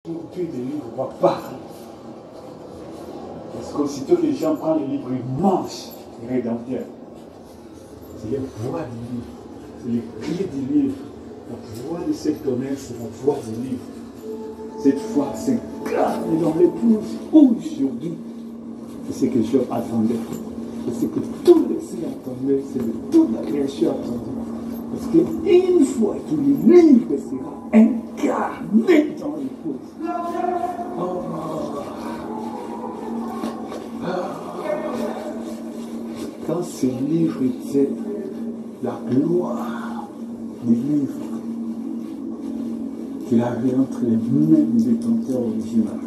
Aujourd'hui, le livre va parler. Parce qu'aussitôt que les gens prennent le livre, ils mangent les rédempteurs. C'est les voix du livre. C'est les clés du livre. La voix de cet honneur, c'est la voix du livre. Cette foi s'incarne dans l'épouse aujourd'hui. C'est ce que Job attendait. C'est ce que tous les saints attendaient. C'est ce que toute la création attendait. Parce qu'une fois que le livre sera incarné dans l'épouse, quand ce livre était la gloire du livre qu'il avait entre les mains du détenteur original,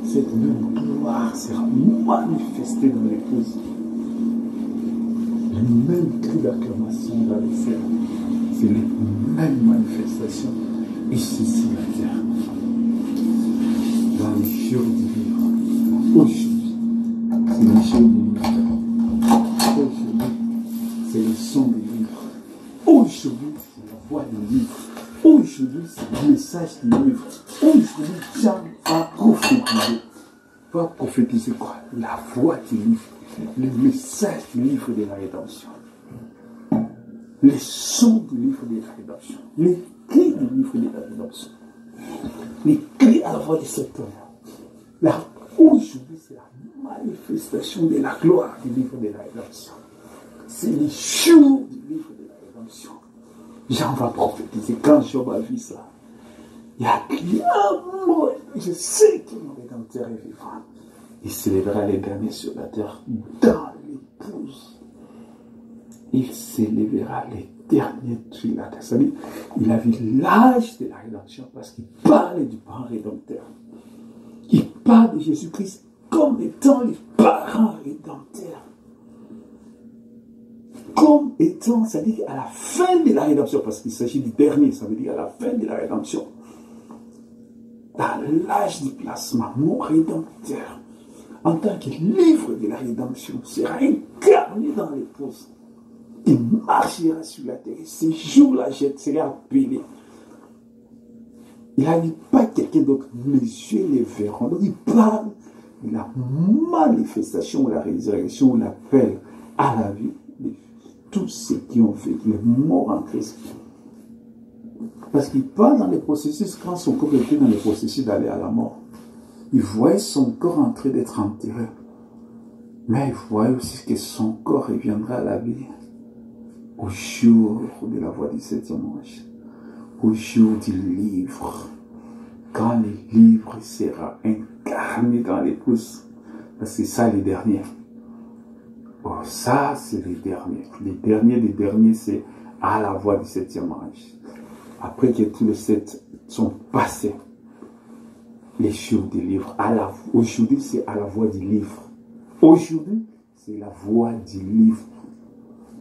cette même gloire sera manifestée dans l'épouse. Les mêmes cris d'acclamation dans les cieux, c'est les mêmes manifestations ici sur la terre. Dans les jours du livre, aujourd'hui, c'est les jours du livre. Aujourd'hui, c'est le son du livre. Aujourd'hui, c'est la voix du livre. Aujourd'hui, c'est le message du livre. Aujourd'hui, Jean va prophétiser. Va prophétiser quoi? La voix du livre. Le message du livre de la rédemption. Les sons du livre de la rédemption. Les cris du livre de la rédemption. Les cris à la voix de cet homme. Aujourd'hui, c'est la manifestation de la gloire du livre de la rédemption. C'est les jours du livre de la rédemption. Jean va prophétiser. Quand Job a vu ça, il a crié, moi, je sais que mon rédempteur est vivant. Il s'élèvera les derniers sur la terre dans l'épouse. Il s'élèvera les derniers sur la terre. C'est-à-dire, il a vu l'âge de la rédemption parce qu'il parle du parent rédempteur. Il parle de Jésus-Christ comme étant les parents rédempteurs. Comme étant, c'est-à-dire à la fin de la rédemption, parce qu'il s'agit du dernier, ça veut dire à la fin de la rédemption. Dans l'âge du placement, mon rédempteur, en tant que livre de la rédemption, sera incarné dans l'épouse. Il marchera sur la terre. Ces jours-là, je serai appelé. Il n'a dit pas quelqu'un d'autre. Mes yeux les verront. Donc il parle de la manifestation, la résurrection, l'appel à la vie de tous ceux qui ont vécu, les morts en Christ. Parce qu'il parle dans les processus, quand son corps était dans les processus d'aller à la mort. Il voyait son corps en train d'être enterré. Mais il voyait aussi que son corps reviendra à la vie au jour de la voix du 7e ange. Au jour du livre. Quand le livre sera incarné dans l'épouse. Parce que ça, les derniers. Oh, ça, c'est les derniers. Les derniers des derniers, c'est à la voix du 7e ange. Après que tous les 7 sont passés. Les jours du livre. Aujourd'hui, c'est à la voix du livre. Aujourd'hui, c'est la voix du livre.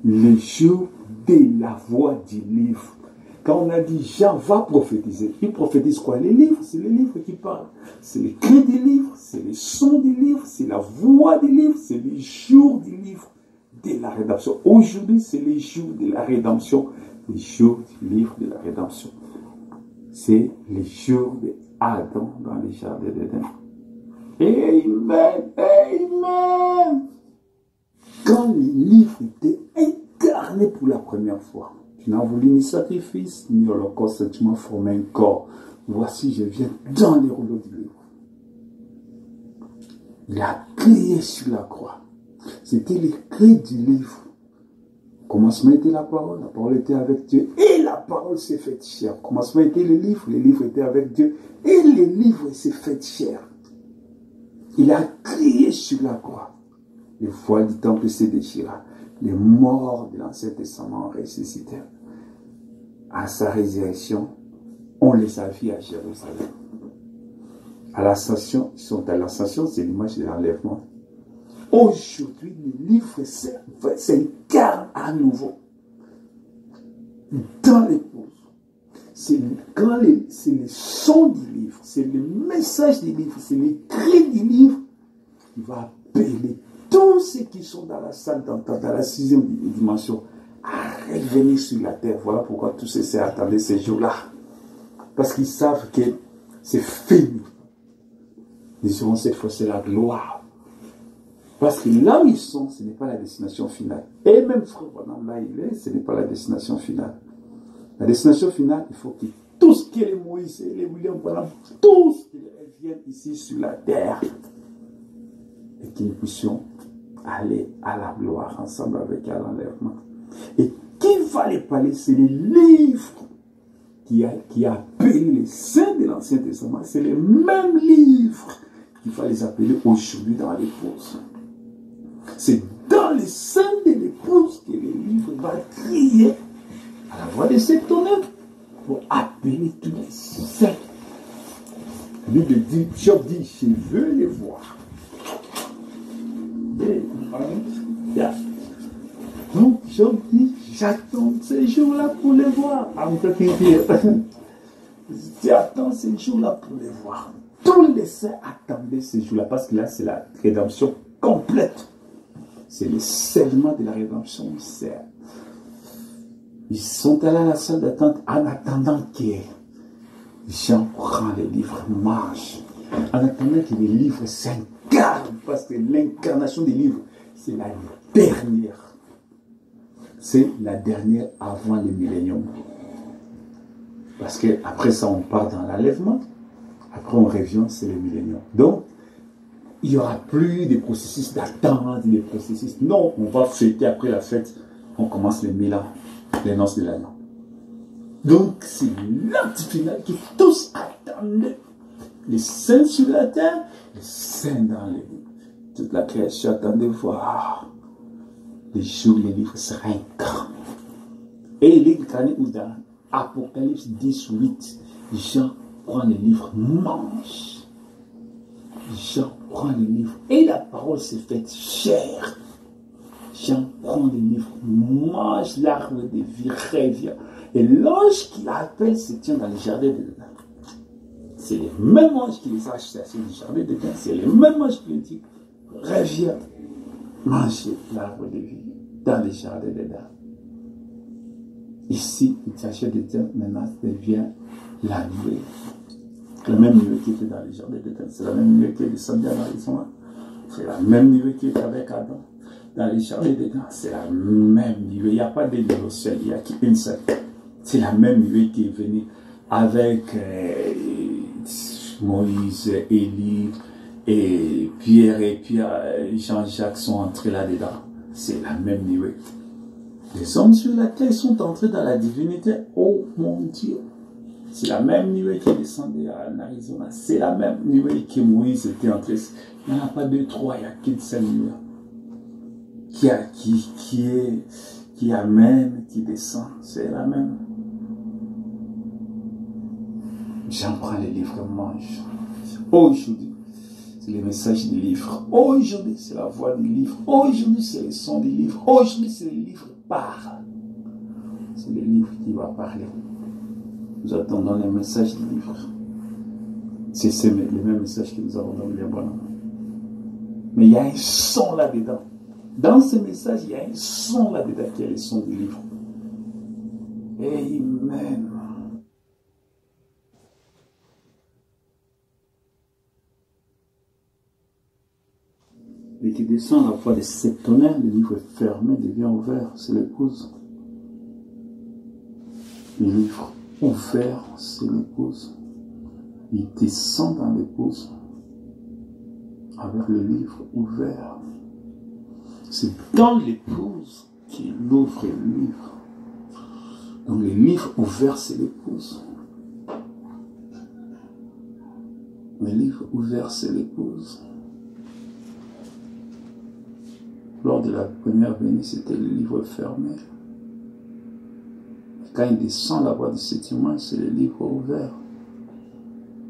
Les jours de la voix du livre. Quand on a dit Jean va prophétiser, il prophétise quoi? Les livres, c'est les livres qui parlent. C'est les cris du livre, c'est les sons du livre, c'est la voix du livre, c'est les jours du livre de la rédemption. Aujourd'hui, c'est les jours de la rédemption. Les jours du livre de la rédemption. C'est les jours de Adam dans les jardins d'Éden. Amen, amen. Quand le livre était incarné pour la première fois, tu n'as voulu ni sacrifice, ni holocauste, tu m'as formé un corps. Voici, je viens dans les rouleaux du livre. Il a crié sur la croix. C'était les cris du livre. Au commencement était la parole était avec Dieu, et la parole s'est faite chair. Au commencement était le livre était avec Dieu, et le livre s'est fait chair. Il a crié sur la croix. Le voile du temple s'est déchiré. Les morts de l'Ancien Testament ont ressuscité. À sa résurrection, on les a vus à Jérusalem. À l'ascension, ils sont à l'ascension, c'est l'image de l'enlèvement. Aujourd'hui, le livre s'incarne à nouveau dans l'épouse. C'est le son du livre, c'est le message du livre, c'est les cris du livre qui va appeler tous ceux qui sont dans la salle d'entente, dans la 6e dimension, à revenir sur la terre. Voilà pourquoi tous ceux qui attendaient ces jours-là. Parce qu'ils savent que c'est fini. Nous serons cette fois, c'est la gloire. Parce que là où ils sont, ce n'est pas la destination finale. Et même frère Branham, là il est, ce n'est pas la destination finale. La destination finale, il faut que tout ce qui est les Moïse et les William Branham, tous qu'ils reviennent ici sur la terre. Et que nous puissions aller à la gloire ensemble avec à l'enlèvement. Et qui va les parler, c'est les livres qui a appelé les saints de l'Ancien Testament. C'est les mêmes livres qu'il va les appeler aujourd'hui dans l'épouse. C'est dans les saints de l'épouse que les livres vont crier à la voix de cet honneur pour appeler tous les saints. Lui dit, Job dit, je veux les voir. Donc Job dit, j'attends ces jours-là pour les voir. J'attends ces jours-là pour les voir. Tous les saints attendaient ces jours-là parce que là, c'est la rédemption complète. C'est le scellement de la rédemption. Ils sont allés à la salle d'attente en attendant que Jean prend les livres, mange. En attendant que les livres s'incarnent. Parce que l'incarnation des livres, c'est la dernière. C'est la dernière avant le millénium. Parce qu'après ça, on part dans l'enlèvement. Après, on revient, c'est le millénium. Donc, il n'y aura plus de processus d'attente, des processus. Non, on va fêter après la fête. On commence les 1000 ans, les noces de l'agneau. Donc, c'est l'acte final que tous attendaient. Les saints sur la terre, les saints dans les livres. Toute la création attendait voir les jours, les livres seraient incarnés. Et il est incarné dans Apocalypse 18. Jean prend les livres, mange. Jean prend les livres et la parole s'est faite chair. Jean prend les livres, mange l'arbre de vie, revient. Et l'ange qui l'appelle se tient dans le jardin de Dieu. C'est le même ange qui les a chassés du jardin de Dieu. C'est le même ange qui lui dit, reviens, manger l'arbre de vie dans le jardin de Dieu. Ici, le jardin de Dieu maintenant devient la nuée. La même nuée qui était dans le jardin de Dieu, c'est la même nuée qui est descendue à l'horizon. C'est la même nuée qui est avec Adam. Dans les jardins de Dieu, c'est la même nuée. Il n'y a pas de nuée au ciel, il n'y a qu'une seule. C'est la même nuée qui est venue avec Moïse, Élie, et Pierre et Jean-Jacques sont entrés là-dedans. C'est la même nuée. Les hommes sur la terre sont entrés dans la divinité. Oh mon Dieu! C'est la même nuée qui est descendue à Arizona. C'est la même nuée que Moïse était entré. Il n'y en a pas deux, trois, il n'y a qu'une seule nuée. Qui amène, qui descend. C'est la même. J'en prends les livres, mange. Aujourd'hui, c'est le message des livres. Aujourd'hui, c'est la voix des livres. Aujourd'hui, c'est le son des livres. Aujourd'hui, c'est le livre qui parle. C'est le livre qui va parler. Nous attendons les messages des livres. C'est le même message que nous avons dans le Branham. Mais il y a un son là-dedans. Dans ce message, il y a un son là-dedans qui est le son du livre. Amen. Et qui descend à la fois de septonnaires, le livre est fermé, devient ouvert, c'est l'épouse. Le livre ouvert, c'est l'épouse. Il descend dans l'épouse avec le livre ouvert. C'est dans l'épouse qu'il ouvre le livre. Donc le livre ouvert, c'est l'épouse. Le livre ouvert, c'est l'épouse. Lors de la première venue, c'était le livre fermé. Quand il descend la voie du septième, c'est le livre ouvert.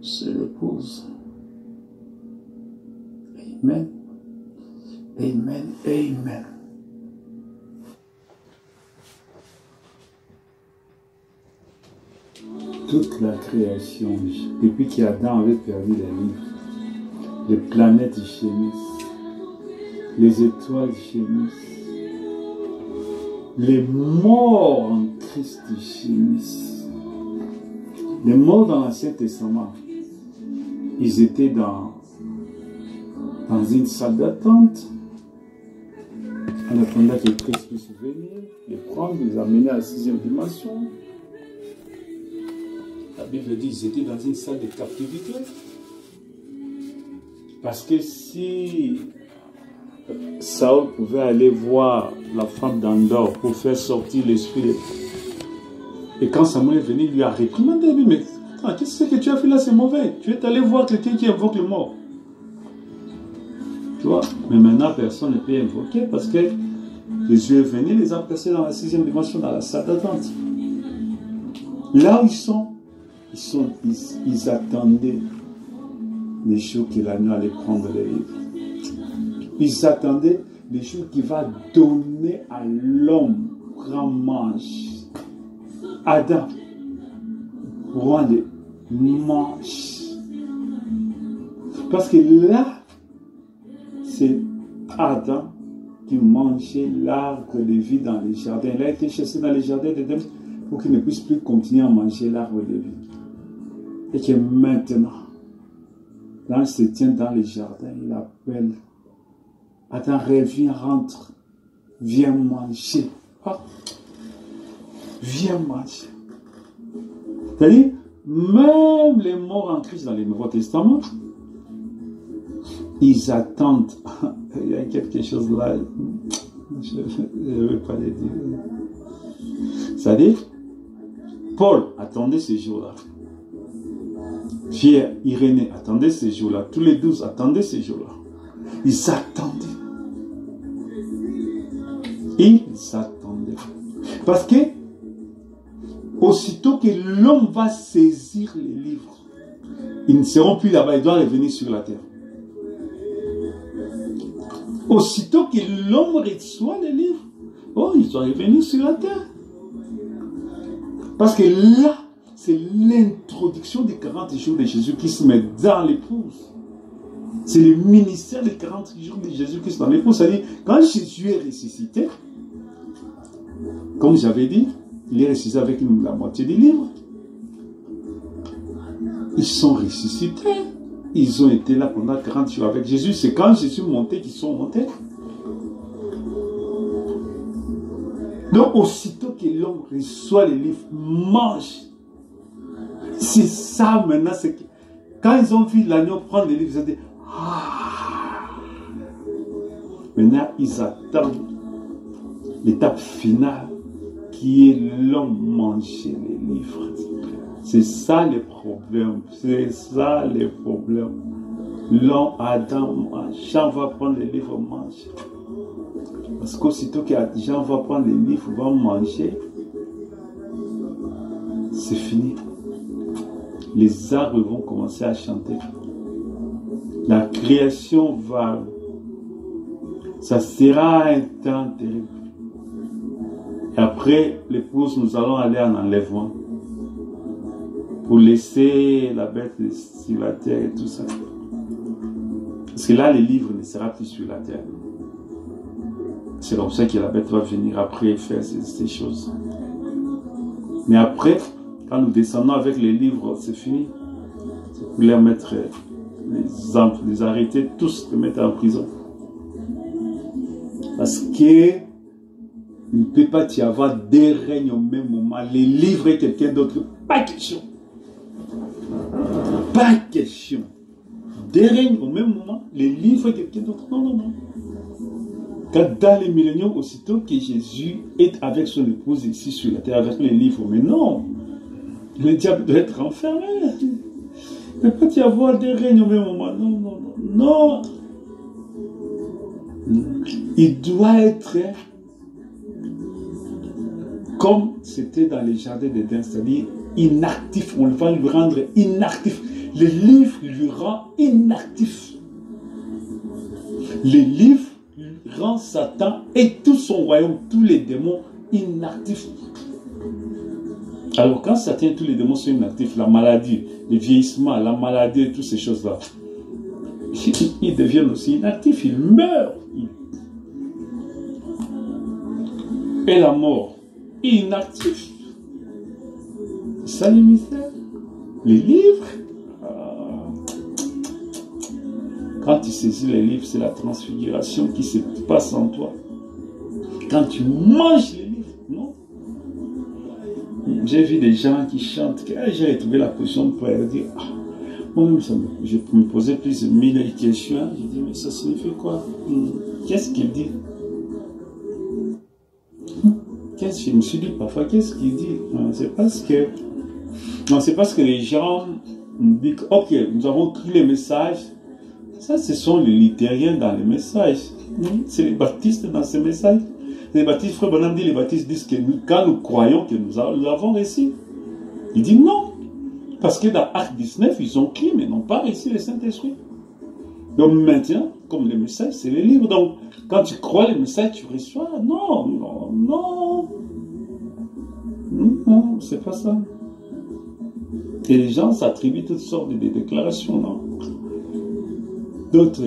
C'est l'épouse. Amen. Amen. Amen. Toute la création, depuis qu'Adam avait perdu les livres, les planètes gémissent, les étoiles gémissent, les morts en Christ gémissent. Les morts dans l'Ancien Testament, ils étaient dans une salle d'attente. En attendant que le Christ puisse venir, les prendre, les amener à la 6e dimension. La Bible dit qu'ils étaient dans une salle de captivité. Parce que si Saül pouvait aller voir la femme d'Andor pour faire sortir l'esprit, et quand Samuel est venu, il lui a réprimandé, mais qu'est-ce que tu as fait là, c'est mauvais. Tu es allé voir quelqu'un qui invoque le mort. Tu vois, mais maintenant personne ne peut invoquer parce que Jésus est venu, les a placés dans la 6e dimension, dans la salle d'attente. Là où ils attendaient les jours que l'agneau allait prendre les livres. Ils attendaient les jours qu'il va donner à l'homme grand manche. Adam, roi de manche. Parce que là, c'est Adam qui mangeait l'arbre de vie dans les jardins. Il a été chassé dans les jardins d'Éden pour qu'il ne puisse plus continuer à manger l'arbre de vie. Et que maintenant, l'ange se tient dans les jardins, il appelle Adam, reviens, rentre, viens manger. Ah, viens manger. C'est-à-dire, même les morts en Christ dans le Nouveau Testament, ils attendent. Il y a quelque chose là, je ne veux pas le dire. C'est-à-dire, Paul attendait ces jours-là. Pierre, Irénée attendaient ces jours-là. Tous les 12 attendaient ces jours-là. Ils attendaient. Ils attendaient. Parce que, aussitôt que l'homme va saisir les livres, ils ne seront plus là-bas, ils doivent revenir sur la terre. Aussitôt que l'homme reçoit les livres, oh, ils doivent revenir sur la terre. Parce que là, c'est l'introduction des 40 jours de Jésus-Christ, mais dans l'épouse. C'est le ministère des 40 jours de Jésus-Christ dans l'épouse. C'est-à-dire, quand Jésus est ressuscité, comme j'avais dit, il est ressuscité avec la moitié des livres. Ils sont ressuscités. Ils ont été là pendant 40 jours avec Jésus. C'est quand Jésus montait qu'ils sont montés. Donc, aussitôt que l'homme reçoit les livres, mange. C'est ça maintenant. C'est que quand ils ont vu l'agneau prendre les livres, ils ont dit ah. Maintenant, ils attendent l'étape finale qui est l'homme manger les livres. C'est ça le problème. C'est ça le problème. L'homme, Adam, Jean va prendre les livres, manger. Parce qu'aussitôt que Jean va prendre les livres, va manger, c'est fini. Les arbres vont commencer à chanter. La création va... Ça sera un temps terrible. Et après l'épouse, nous allons aller en enlèvement. Pour laisser la bête sur la terre et tout ça. Parce que là, le livre ne sera plus sur la terre. C'est comme ça que la bête va venir après faire ces choses. Mais après, quand nous descendons avec les livres, c'est fini. C'est pour les mettre, les arrêter tous, les mettre en prison. Parce que il ne peut pas y avoir deux règnes au même moment. Les livres et quelqu'un d'autre, pas question. Pas question. Deux règnes au même moment, les livres et quelqu'un d'autre. Non, non, non. Quand dans les milléniums, aussitôt que Jésus est avec son épouse ici sur la terre, avec les livres, mais non. Le diable doit être enfermé. Il ne peut pas y avoir deux règnes au même moment. Non, non, non. Non. Il doit être comme c'était dans les jardins d'Éden, c'est-à-dire inactif. On va lui rendre inactif. Le livre lui rend inactif. Le livre rend Satan et tout son royaume, tous les démons inactifs. Alors quand Satan et tous les démons sont inactifs, la maladie, le vieillissement, la maladie et toutes ces choses-là, ils deviennent aussi inactifs, ils meurent. Et la mort, inactif. C'est ça le mystère. Les livres, Quand tu saisis les livres, c'est la transfiguration qui se passe en toi. Quand tu manges les livres, non. J'ai vu des gens qui chantent, j'ai trouvé la position de prière, dire, ah, moi-même, je me posais plus de 1000 questions. Je dis, mais ça signifie quoi? Qu'est-ce qu'il dit? Je me suis dit parfois, qu'est-ce qu'il dit? C'est parce que les gens me disent, ok, nous avons cru les messages. Ça, ce sont les littériens dans les messages. C'est les baptistes dans ces messages. Les baptistes, Frère Branham dit, les baptistes disent que quand nous croyons que nous l'avons reçu, il dit non. Parce que dans Acte 19, ils ont cru, mais n'ont pas reçu le Saint-Esprit. Donc maintenant, comme les messages, c'est les livres. Donc, quand tu crois les messages, tu reçois. Non, non, non. Non, c'est pas ça. Et les gens s'attribuent toutes sortes de déclarations, non? D'autres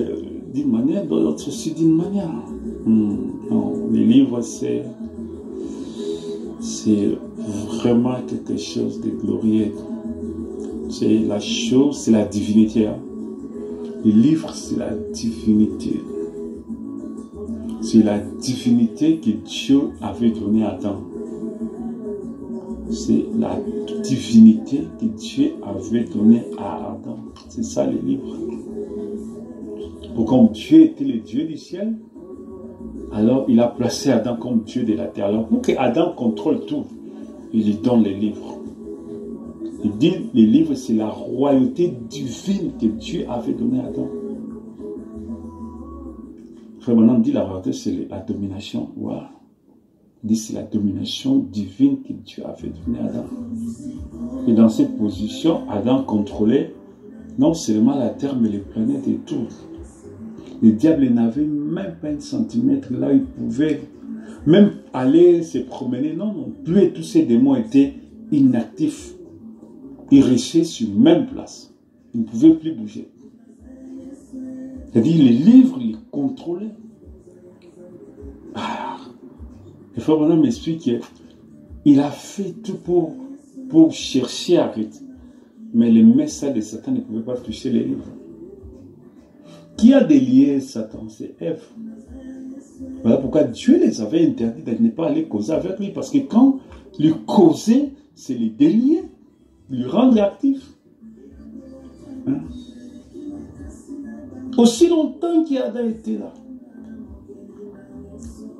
d'une manière, d'autres aussi d'une manière. Non, les livres, c'est vraiment quelque chose de glorieux. C'est la chose, c'est la divinité. Hein. Les livres, c'est la divinité. C'est la divinité que Dieu avait donnée à Adam. C'est la divinité que Dieu avait donnée à Adam. C'est ça les livres. Pour comme Dieu était le Dieu du ciel, alors il a placé Adam comme Dieu de la terre. Alors pour que Adam contrôle tout, il lui donne les livres. Il dit les livres, c'est la royauté divine que Dieu avait donnée à Adam. Frère Branham dit la royauté, c'est la domination. Wow. Il dit c'est la domination divine que Dieu avait donnée à Adam. Et dans cette position, Adam contrôlait non seulement la terre, mais les planètes et tout. Le diable n'avait même pas un centimètre là, il pouvait même aller se promener. Non, non. Lui et tous ces démons étaient inactifs. Ils restaient sur la même place. Ils ne pouvaient plus bouger. C'est-à-dire, les livres, ils contrôlaient. Le frère Branham m'explique qu'il a fait tout pour chercher à arrêter. Mais les messages de Satan ne pouvaient pas toucher les livres. Qui a délié Satan? C'est Ève. Voilà pourquoi Dieu les avait interdits de ne pas aller causer avec lui. Parce que quand lui causer, c'est les délier, lui rendre actif. Hein? Aussi longtemps qu'Adam était là,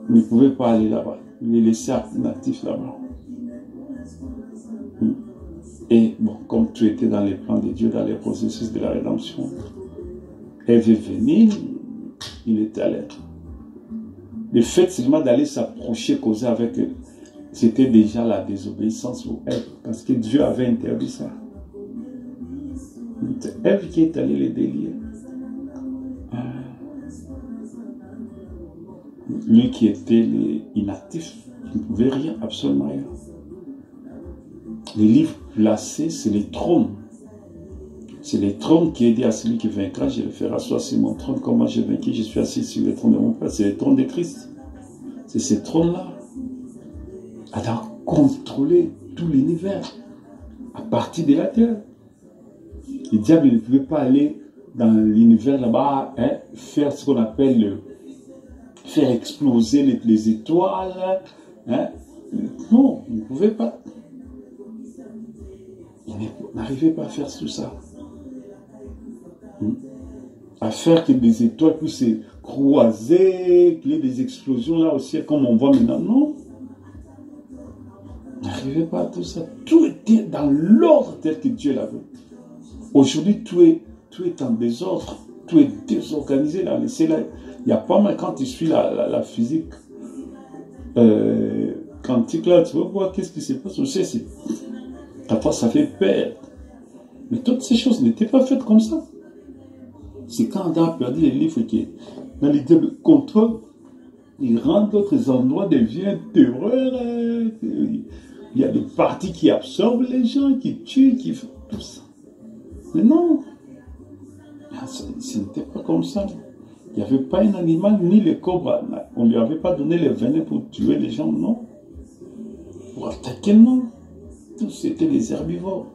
il ne pouvait pas aller là-bas. Il les laissait inactifs là-bas. Et bon, comme tout était dans les plans de Dieu, dans les processus de la rédemption, Ève est venue, il était à l'aide. Le fait seulement d'aller s'approcher, causer avec eux, c'était déjà la désobéissance pour Ève, parce que Dieu avait interdit ça. C'est Ève qui est allée les délier. Lui qui était inactif, il ne pouvait rien, absolument rien. Les livres placés, c'est les trônes. C'est les trônes qui aident à celui qui vaincra. Je le ferai asseoir sur mon trône. Comme moi j'ai vaincu, je suis assis sur le trône de mon Père. C'est le trône de Christ. C'est ces trônes-là. Adam contrôlait tout l'univers à partir de la terre. Le diable ne pouvait pas aller dans l'univers là-bas, hein, faire ce qu'on appelle faire exploser les étoiles. Hein. Non, il ne pouvait pas. Il n'arrivait pas à faire tout ça. À faire que des étoiles puissent se croiser, qu'il y ait des explosions là au ciel comme on voit maintenant. Non. Il n'arrivait pas à tout ça. Tout était dans l'ordre tel que Dieu l'avait. Aujourd'hui, tout est en désordre. Tout est désorganisé là. Il y a pas mal, quand tu suis la physique quantique là, tu vas voir qu'est-ce qui se passe. Parfois ça fait peur. Mais toutes ces choses n'étaient pas faites comme ça. C'est quand on a perdu les livres qui, dans les diables contrôle, ils rendent d'autres endroits deviennent terreur. Il y a des parties qui absorbent les gens, qui tuent, qui font tout ça. Mais non, ce n'était pas comme ça. Il n'y avait pas un animal, ni le cobra. On ne lui avait pas donné le venin pour tuer les gens, non. Pour attaquer, non. Tous c'était des herbivores.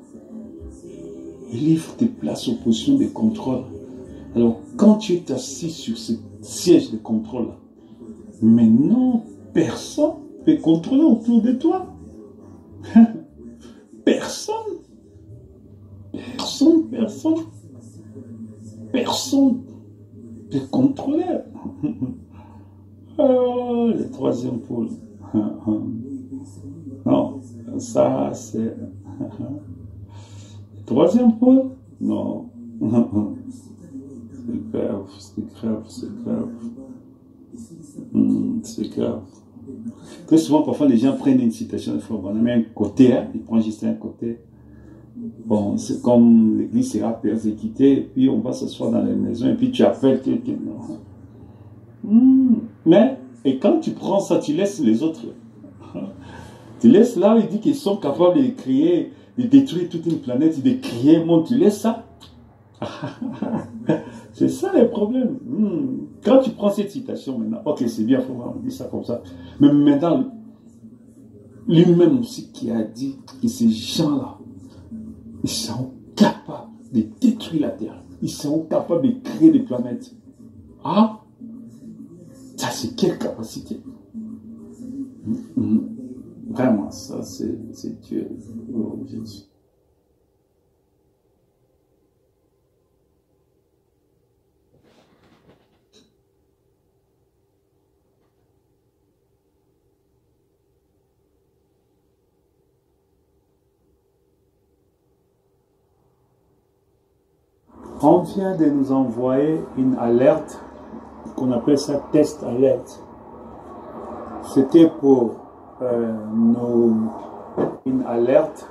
Les livres te placent en position de contrôle. Alors, quand tu es assis sur ce siège de contrôle-là, maintenant, personne ne peut contrôler autour de toi. Personne. Personne peut contrôler. Le troisième pôle. Non, ça c'est... Le troisième pôle? Non. C'est grave. C'est grave. Très souvent, parfois, les gens prennent une citation de Frère Branham, un côté, hein, ils prennent juste un côté. Bon, c'est comme l'église sera persécutée, puis on va s'asseoir dans les maisons, et puis tu appelles quelqu'un. Mais, et quand tu prends ça, tu laisses les autres. Tu laisses là, il dit qu'ils sont capables de créer, de détruire toute une planète, de créer un monde, tu laisses ça. C'est ça le problème. Quand tu prends cette citation maintenant, ok, c'est bien, on dit ça comme ça. Mais maintenant, lui-même aussi qui a dit que ces gens-là, ils sont capables de détruire la Terre. Ils sont capables de créer des planètes. Ah, ça c'est quelle capacité? Vraiment, ça c'est Dieu. Oh, Jésus. On vient de nous envoyer une alerte, qu'on appelle ça test alerte. C'était pour une alerte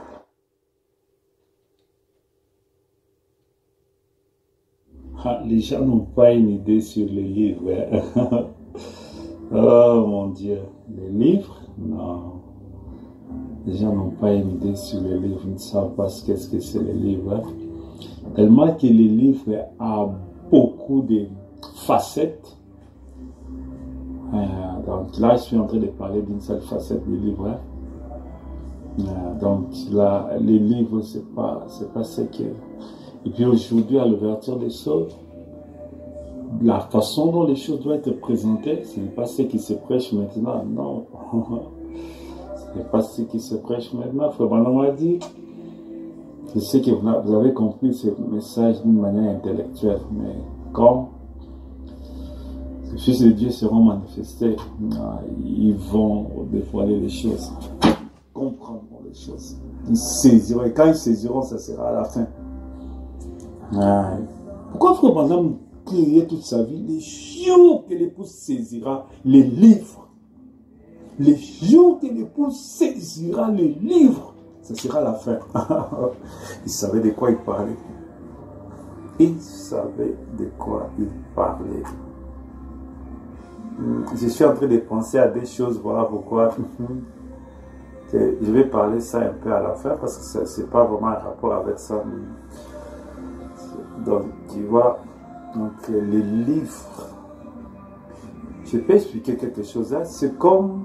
les gens n'ont pas une idée sur les livres. Hein? Oh mon Dieu, les livres? Non. Les gens n'ont pas une idée sur les livres, ils ne savent pas ce qu'est-ce que c'est les livres. Hein? Tellement que les livres a beaucoup de facettes. Donc là, je suis en train de parler d'une seule facette des livres. Hein? Donc là, les livres, c'est pas ce que... Et puis aujourd'hui, à l'ouverture des choses, la façon dont les choses doivent être présentées, ce n'est pas ce qui se prêche maintenant. Non. Ce n'est pas ce qui se prêche maintenant. Frère Branham a dit... Je sais que vous avez compris ce message d'une manière intellectuelle, mais quand les fils de Dieu seront manifestés, ils vont dévoiler les choses, comprendre les choses. Ils saisiront, et quand ils saisiront, ça sera à la fin. Pourquoi Frère Branham priait toute sa vie? Les jours que l'épouse saisira les livres, les jours que l'épouse saisira les livres, ce sera la fin. Il savait de quoi il parlait. Il savait de quoi il parlait. Je suis en train de penser à des choses, voilà pourquoi je vais parler ça un peu à la fin, parce que ce n'est pas vraiment un rapport avec ça. Donc, tu vois, donc, les livres, je peux expliquer quelque chose là. C'est comme,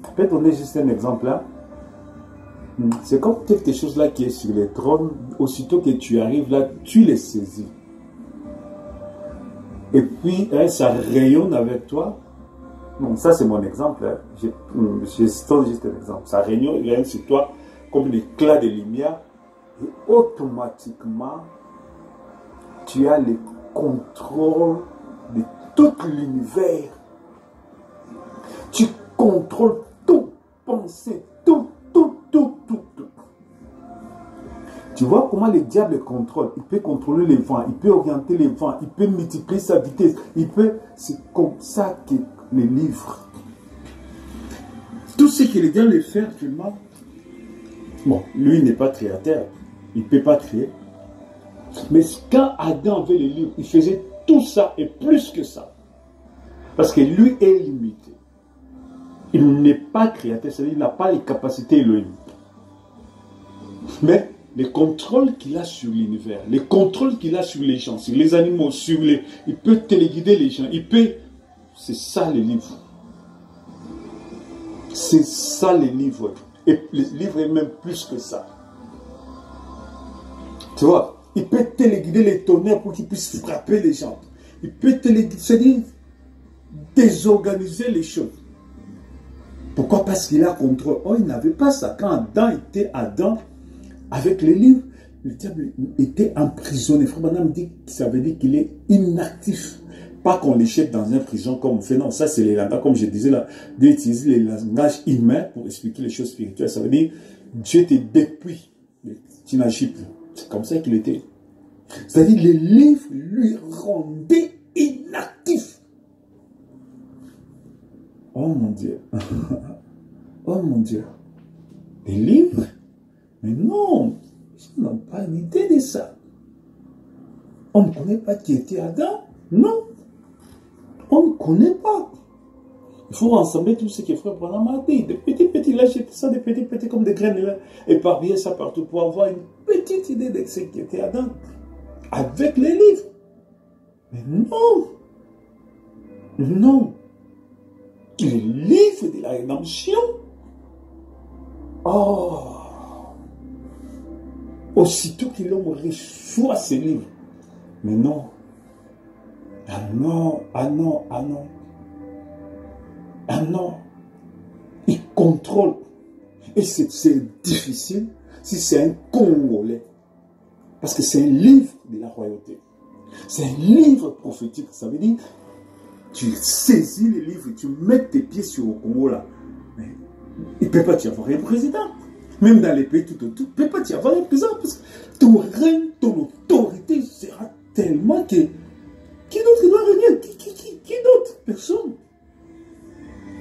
je peux donner juste un exemple là. C'est comme quelque chose là qui est sur les trônes, aussitôt que tu arrives là, tu les saisis. Et puis, hein, ça rayonne avec toi. Bon, ça c'est mon exemple. Hein. Je donne juste un exemple. Ça rayonne sur toi comme un éclat de lumière. Et automatiquement, tu as le contrôle de tout l'univers. Tu contrôles tout, pensée, tout. Tu vois comment le diable contrôle. Il peut contrôler les vents, il peut orienter les vents, il peut multiplier sa vitesse. C'est comme ça que les livres. Tout ce que le diable fait actuellement, bon, lui n'est pas créateur, il ne peut pas créer. Mais quand Adam avait les livres, il faisait tout ça et plus que ça. Parce que lui est limité. Il n'est pas créateur, c'est-à-dire qu'il n'a pas les capacités Elohim. Mais les contrôles qu'il a sur l'univers, les contrôles qu'il a sur les gens, sur les animaux, sur les... Il peut téléguider les gens, il peut... C'est ça les livres. C'est ça les livres. Et les livres est même plus que ça. Tu vois, Il peut téléguider les tonnerres pour qu'ils puissent frapper les gens. Il peut téléguider, c'est-à-dire désorganiser les choses. Pourquoi? Parce qu'il a contrôle. Oh, il n'avait pas ça. Quand Adam était Adam, avec les livres, le diable était emprisonné. Frère Branham dit que ça veut dire qu'il est inactif. Pas qu'on les jette dans une prison comme on fait. Non, ça c'est les langages, comme je disais là, d'utiliser les langages humains pour expliquer les choses spirituelles. Ça veut dire Dieu te dépouille. Tu n'agis plus. C'est comme ça qu'il était. C'est-à-dire les livres lui rendaient inactif. Oh mon Dieu. Oh mon Dieu. Les livres? Mais non, ils n'ont pas une idée de ça. On ne connaît pas qui était Adam. Non. On ne connaît pas. Il faut rassembler tout ce que Frère Branham a dit. Des petits, là, j'ai ça, des petits comme des graines, là, éparpiller ça partout pour avoir une petite idée de ce qui était Adam. Avec les livres. Mais non. Non. Les livres de la rédemption. Oh. Aussitôt que l'homme reçoit ces livres. Mais non. Ah non, ah non, ah non. Ah non. Il contrôle. Et c'est difficile si c'est un Congolais. Parce que c'est un livre de la royauté. C'est un livre prophétique. Ça veut dire, tu saisis les livres, tu mets tes pieds sur le Congo là. Mais il ne peut pas y avoir un président. Même dans les pays tout autour, il ne peut pas y avoir un président. Parce que ton règne, ton autorité sera tellement que... Qui d'autre doit régner? Qui d'autre? Personne.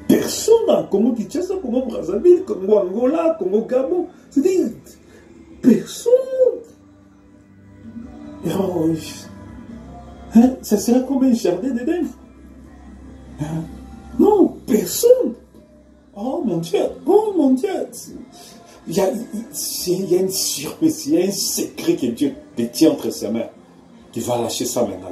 Personne dans Congo Kinshasa, Congo Brazzaville, Congo Angola, Congo Gabon. C'est-à-dire, personne. Oh, hein, ça sera comme un jardin d'Éden. Hein? Non, personne. Oh mon Dieu, oh mon Dieu. Il y a une surprise, il y a un secret que Dieu détient entre ses mains. Tu vas lâcher ça maintenant.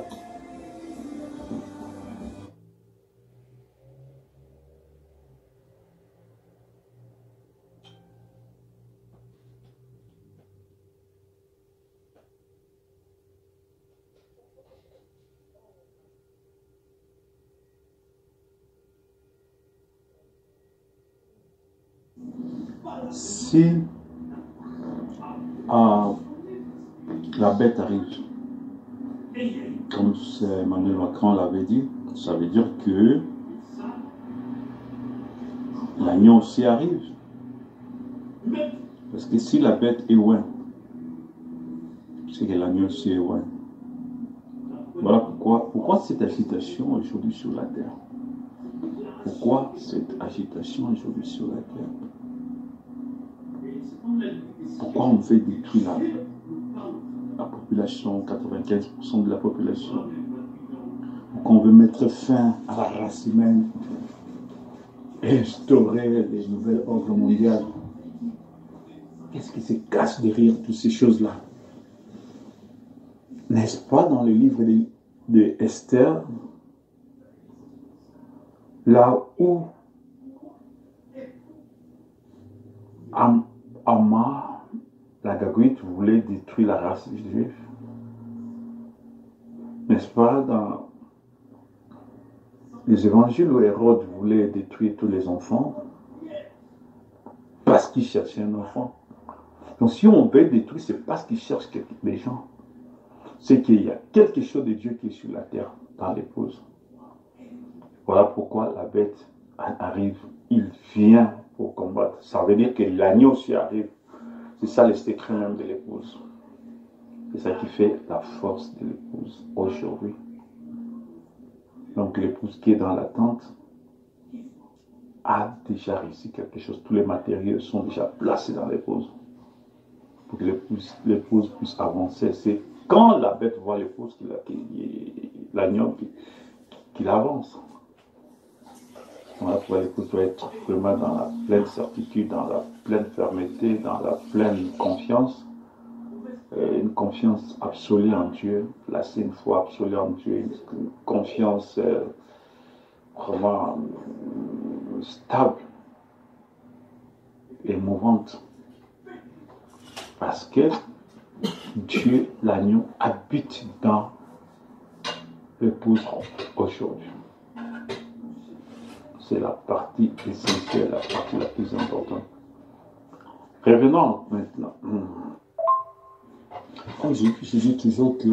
Si la bête arrive, comme Emmanuel Macron l'avait dit, ça veut dire que l'agneau aussi arrive. Parce que si la bête est loin, c'est que l'agneau aussi est loin. Voilà pourquoi cette agitation aujourd'hui sur la terre. Pourquoi cette agitation aujourd'hui sur la terre? Pourquoi on veut détruire la population, 95% de la population? Pourquoi on veut mettre fin à la race humaine et instaurer les nouvelles ordres mondiales? Qu'est-ce qui se cache derrière toutes ces choses-là? N'est-ce pas dans le livre de Esther, là où Haman, la Gagouite, voulait détruire la race juive? N'est-ce pas dans les évangiles où Hérode voulait détruire tous les enfants parce qu'il cherchait un enfant? Donc si on veut détruire, c'est parce qu'il cherche des gens. C'est qu'il y a quelque chose de Dieu qui est sur la terre, dans l'épouse. Voilà pourquoi la bête arrive. Il vient pour combattre. Ça veut dire que l'agneau aussi arrive. C'est ça le secret même de l'épouse. C'est ça qui fait la force de l'épouse aujourd'hui. Donc l'épouse qui est dans l'attente a déjà réussi quelque chose. Tous les matériaux sont déjà placés dans l'épouse. Pour que l'épouse puisse avancer. C'est quand la bête voit l'épouse, l'agneau qu'il avance. Voilà pourquoi l'épouse doit être vraiment dans la pleine certitude, dans la pleine fermeté, dans la pleine confiance. Une confiance absolue en Dieu, placer une foi absolue en Dieu, une confiance vraiment stable et mouvante. Parce que Dieu, l'agneau, habite dans l'épouse aujourd'hui. C'est la partie essentielle, la partie la plus importante. Revenons maintenant. Comme je dis toujours que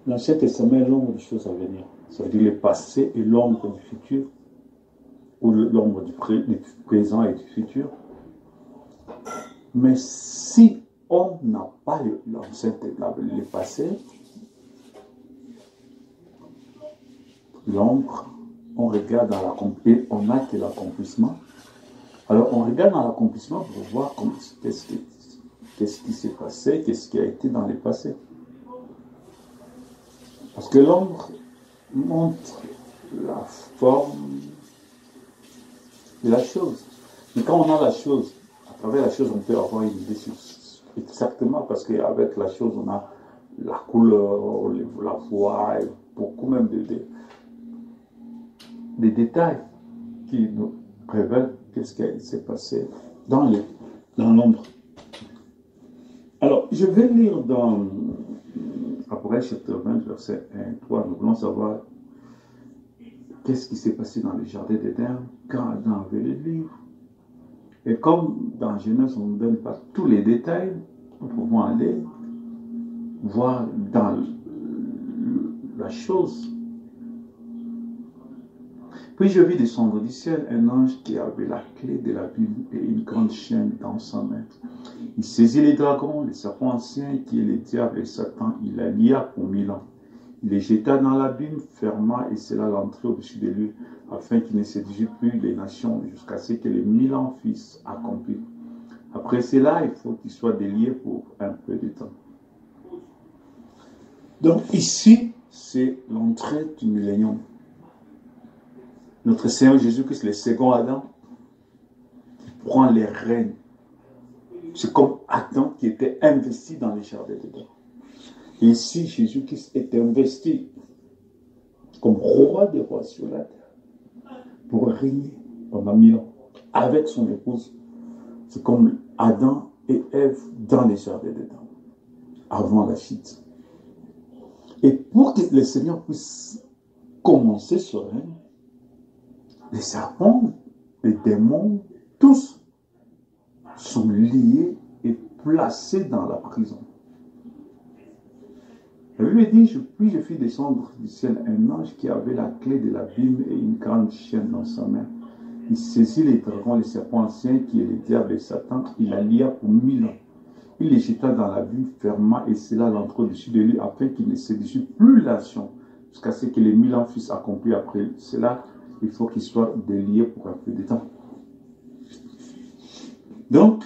l'Ancien Testament est l'ombre des choses à venir. Ça veut dire le passé et l'ombre du futur, ou l'ombre du présent et du futur. Mais si on n'a pas le passé, l'ombre, on regarde dans l'accomplissement, on n'a que l'accomplissement. Alors on regarde dans l'accomplissement pour voir qu'est-ce qui s'est passé, qu'est-ce qui a été dans le passé. Parce que l'ombre montre la forme de la chose. Mais quand on a la chose, à travers la chose, on peut avoir une idée sur exactement, parce qu'avec la chose, on a la couleur, la voix, et beaucoup même des détails qui nous révèlent qu'est-ce qui s'est passé dans l'ombre. Alors, je vais lire dans Apocalypse chapitre 20, verset 1 et 3. Nous voulons savoir qu'est-ce qui s'est passé dans le jardin d'Éden quand Adam avait le livre. Et comme dans Genèse, on ne donne pas tous les détails, nous pouvons aller voir dans la chose. Puis je vis descendre du ciel un ange qui avait la clé de la Bible et une grande chaîne dans sa main. Il saisit les dragons, les serpents anciens, qui est le diable et Satan, il la lia pour 1000 ans. Il les jeta dans l'abîme, ferma et scella l'entrée au-dessus de lui, afin qu'il ne séduise plus les nations, jusqu'à ce que les 1000 ans fussent accomplis. Après cela, il faut qu'il soit délié pour un peu de temps. Donc ici, c'est l'entrée du millénium. Notre Seigneur Jésus-Christ, le second Adam, il prend les rênes. C'est comme Adam qui était investi dans les jardins d'Éden. Et ici, Jésus-Christ est investi comme roi des rois sur la terre pour régner pendant 1000 ans avec son épouse. C'est comme Adam et Ève dans les jardins d'Éden avant la chute. Et pour que le Seigneur puisse commencer ce règne, les serpents, les démons, tous sont liés et placés dans la prison. La Bible dit, puis je fis descendre du ciel un ange qui avait la clé de l'abîme et une grande chaîne dans sa main. Il saisit les dragons, les serpents anciens, qui est le diable et Satan, il la lia pour 1000 ans. Il les jeta dans l'abîme, ferma et scella l'entrée au-dessus de lui, afin qu'il ne séduise plus la nation, jusqu'à ce que les 1000 ans fussent accomplis. Après cela, il faut qu'il soit délié pour un peu de temps. Donc,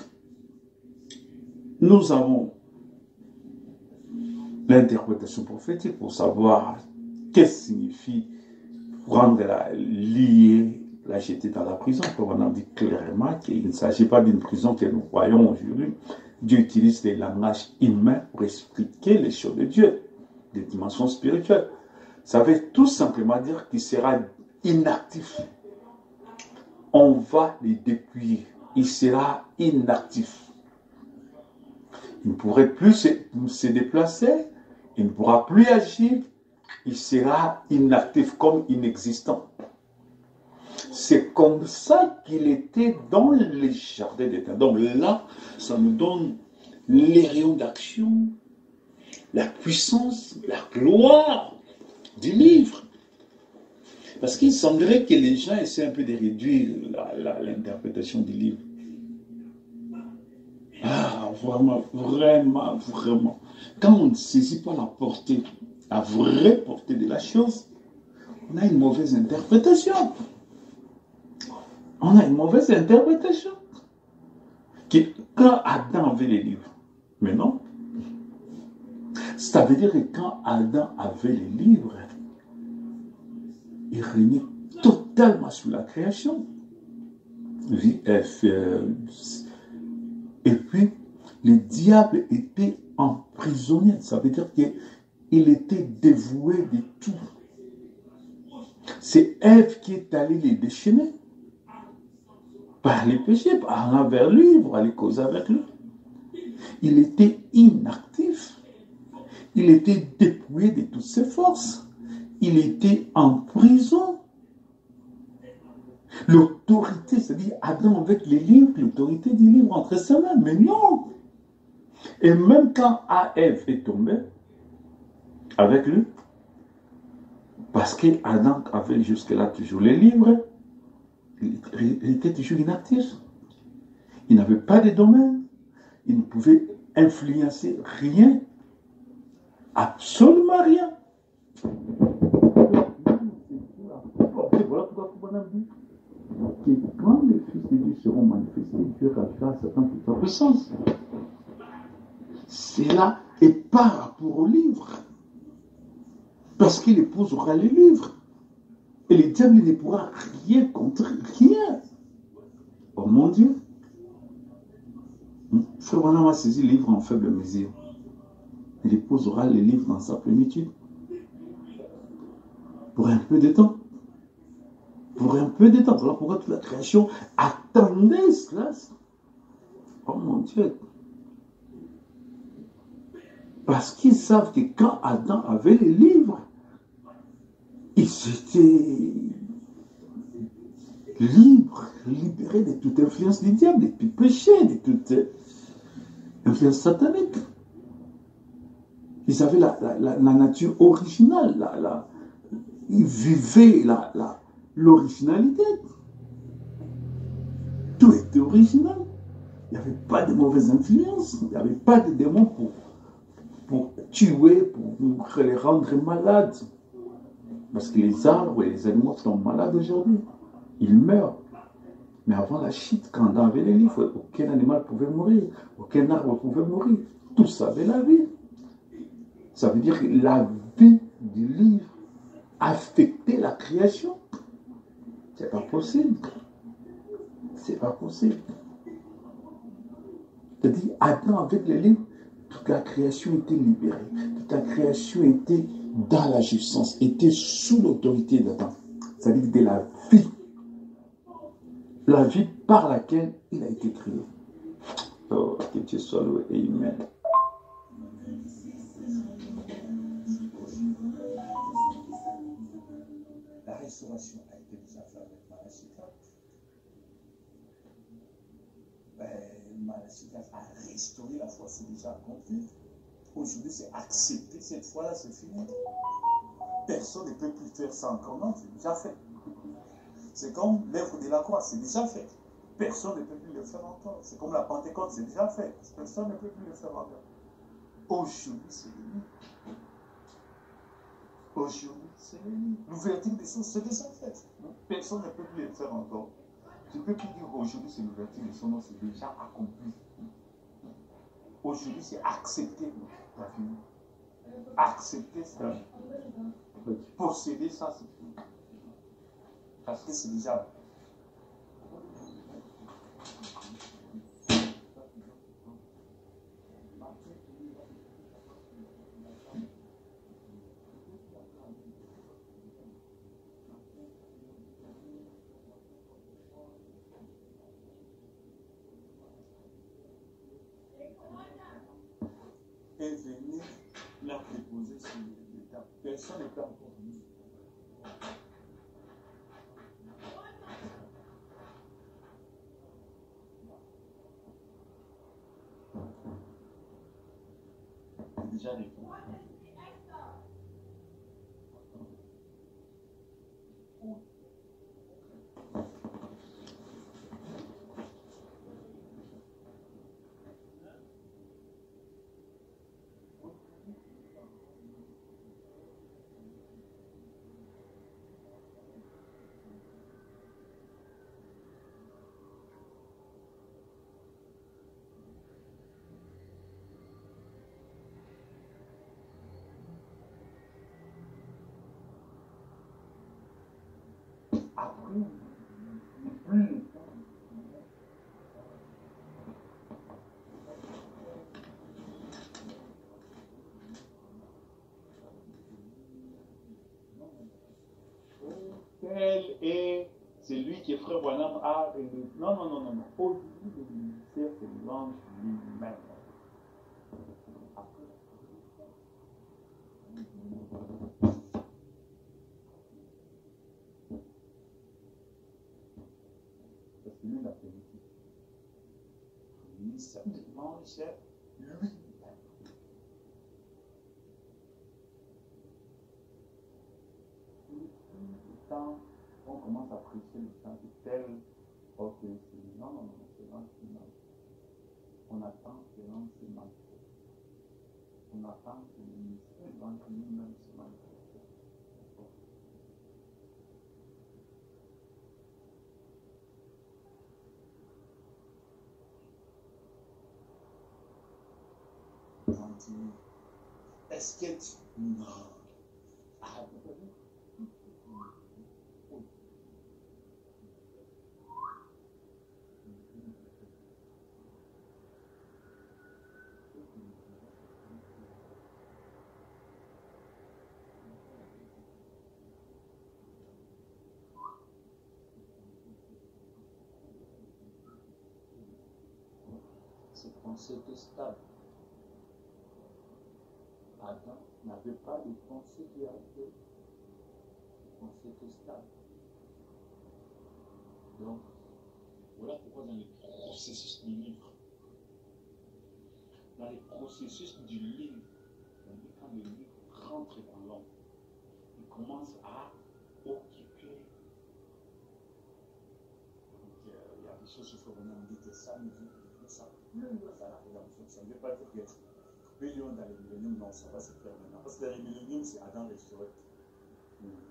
nous avons l'interprétation prophétique pour savoir qu'est-ce que signifie prendre lier, la jeter dans la prison. Comme on a dit clairement qu'il ne s'agit pas d'une prison que nous voyons aujourd'hui. Dieu utilise les langages humains pour expliquer les choses de Dieu, des dimensions spirituelles. Ça veut tout simplement dire qu'il sera inactif. On va les dépouiller. Il sera inactif. Il ne pourrait plus se déplacer. Il ne pourra plus agir. Il sera inactif, comme inexistant. C'est comme ça qu'il était dans les jardins d'Éden. Donc là, ça nous donne les rayons d'action, la puissance, la gloire du livre. Parce qu'il semblerait que les gens essaient un peu de réduire l'interprétation du livre. Ah, vraiment, vraiment, vraiment. Quand on ne saisit pas la portée, la vraie portée de la chose, on a une mauvaise interprétation. On a une mauvaise interprétation. Quand Adam avait les livres, mais non. Ça veut dire que quand Adam avait les livres, il régnait totalement sur la création. Et puis, le diable était emprisonné. Ça veut dire qu'il était dévoué de tout. C'est Ève qui est allée les déchaîner par les péchés, par allant vers lui, pour aller causer avec lui. Il était inactif. Il était dépouillé de toutes ses forces. Il était en prison. L'autorité, c'est-à-dire Adam avec les livres, l'autorité du livre entre ses mains. Mais non. Et même quand Ève est tombée avec lui, parce qu'Adam avait jusque-là toujours les livres, il était toujours inactif. Il n'avait pas de domaine. Il ne pouvait influencer rien. Absolument rien. Voilà pourquoi on a dit que quand les fils de Dieu seront manifestés, Dieu ravira Satan toute sa puissance. C'est là, et par rapport au livre. Parce qu'il épousera les livres. Et le diable ne pourra rien contre rien. Oh mon Dieu. Frère Branham a saisi le livre en faible mesure. Il épousera les livres dans sa plénitude. Pour un peu de temps. Pour un peu de temps. Voilà pourquoi toute la création attendait cela. Oh mon Dieu. Parce qu'ils savent que quand Adam avait les livres, il s'était libre, libéré de toute influence du diable, de tout péché, de toute influence satanique. Ils avaient la nature originale, ils vivaient l'originalité. Tout était original. Il n'y avait pas de mauvaises influences, il n'y avait pas de démons pour tuer, pour les rendre malades. Parce que les arbres et les animaux sont malades aujourd'hui. Ils meurent. Mais avant la chute, quand on avait les livres, aucun animal pouvait mourir, aucun arbre pouvait mourir. Tout ça avait la vie. Ça veut dire que la vie du livre affectait la création. C'est pas possible. C'est pas possible. C'est-à-dire, Adam avec les livres, toute la création était libérée. Toute la création était dans la jouissance, était sous l'autorité d'Adam. C'est-à-dire de la vie. La vie par laquelle il a été créé. Oh, que Dieu soit loué. Amen. La restauration a été déjà faite avec Malachita. Malachita a restauré la foi, c'est déjà accompli. Aujourd'hui, c'est accepté. Cette fois-là, c'est fini. Personne ne peut plus faire ça encore. Non, c'est déjà fait. C'est comme l'œuvre de la croix, c'est déjà fait. Personne ne peut plus le faire encore. C'est comme la Pentecôte, c'est déjà fait. Personne ne peut plus le faire encore. Aujourd'hui, c'est fini. Aujourd'hui, c'est fini. L'ouverture des choses, c'est déjà fait. Personne ne peut plus le faire encore. Tu ne peux plus dire aujourd'hui, c'est l'ouverture des choses, non, c'est déjà accompli. Aujourd'hui, c'est accepter la vie. Accepter ça. Posséder ça, c'est fini. Parce que c'est déjà. Est venu la déposer sur l'état. Personne n'est encore venu. Déjà répondu. Quel est celui qui est frère Branham a non. Aujourd'hui, le ministère, c'est l'ange lui-même. Après, parce que lui, il a permis. Il mangeait lui. Quand on commence à prêcher le sang, c'est tel, ok, c'est non, c'est l'ange qui mange. On attend que l'ange se manifeste. On attend que le ministère de l'ange lui-même se manifeste. Est-ce que tu... Non. Ah, c'est pensée que stable. Adam n'avait pas de pensée qui a été pensée que stable. Donc, voilà pourquoi dans les processus du livre, dans les processus du livre, quand le livre rentre dans l'homme, il commence à occuper. Donc, il y a des choses qu'il faut vraiment dire que ça nous dit que ça plus dans la rédemption. Ça ne veut pas dire que millions dans les milléniums, non, ça va se faire maintenant. Parce que dans les milléniums, c'est Adam restauré.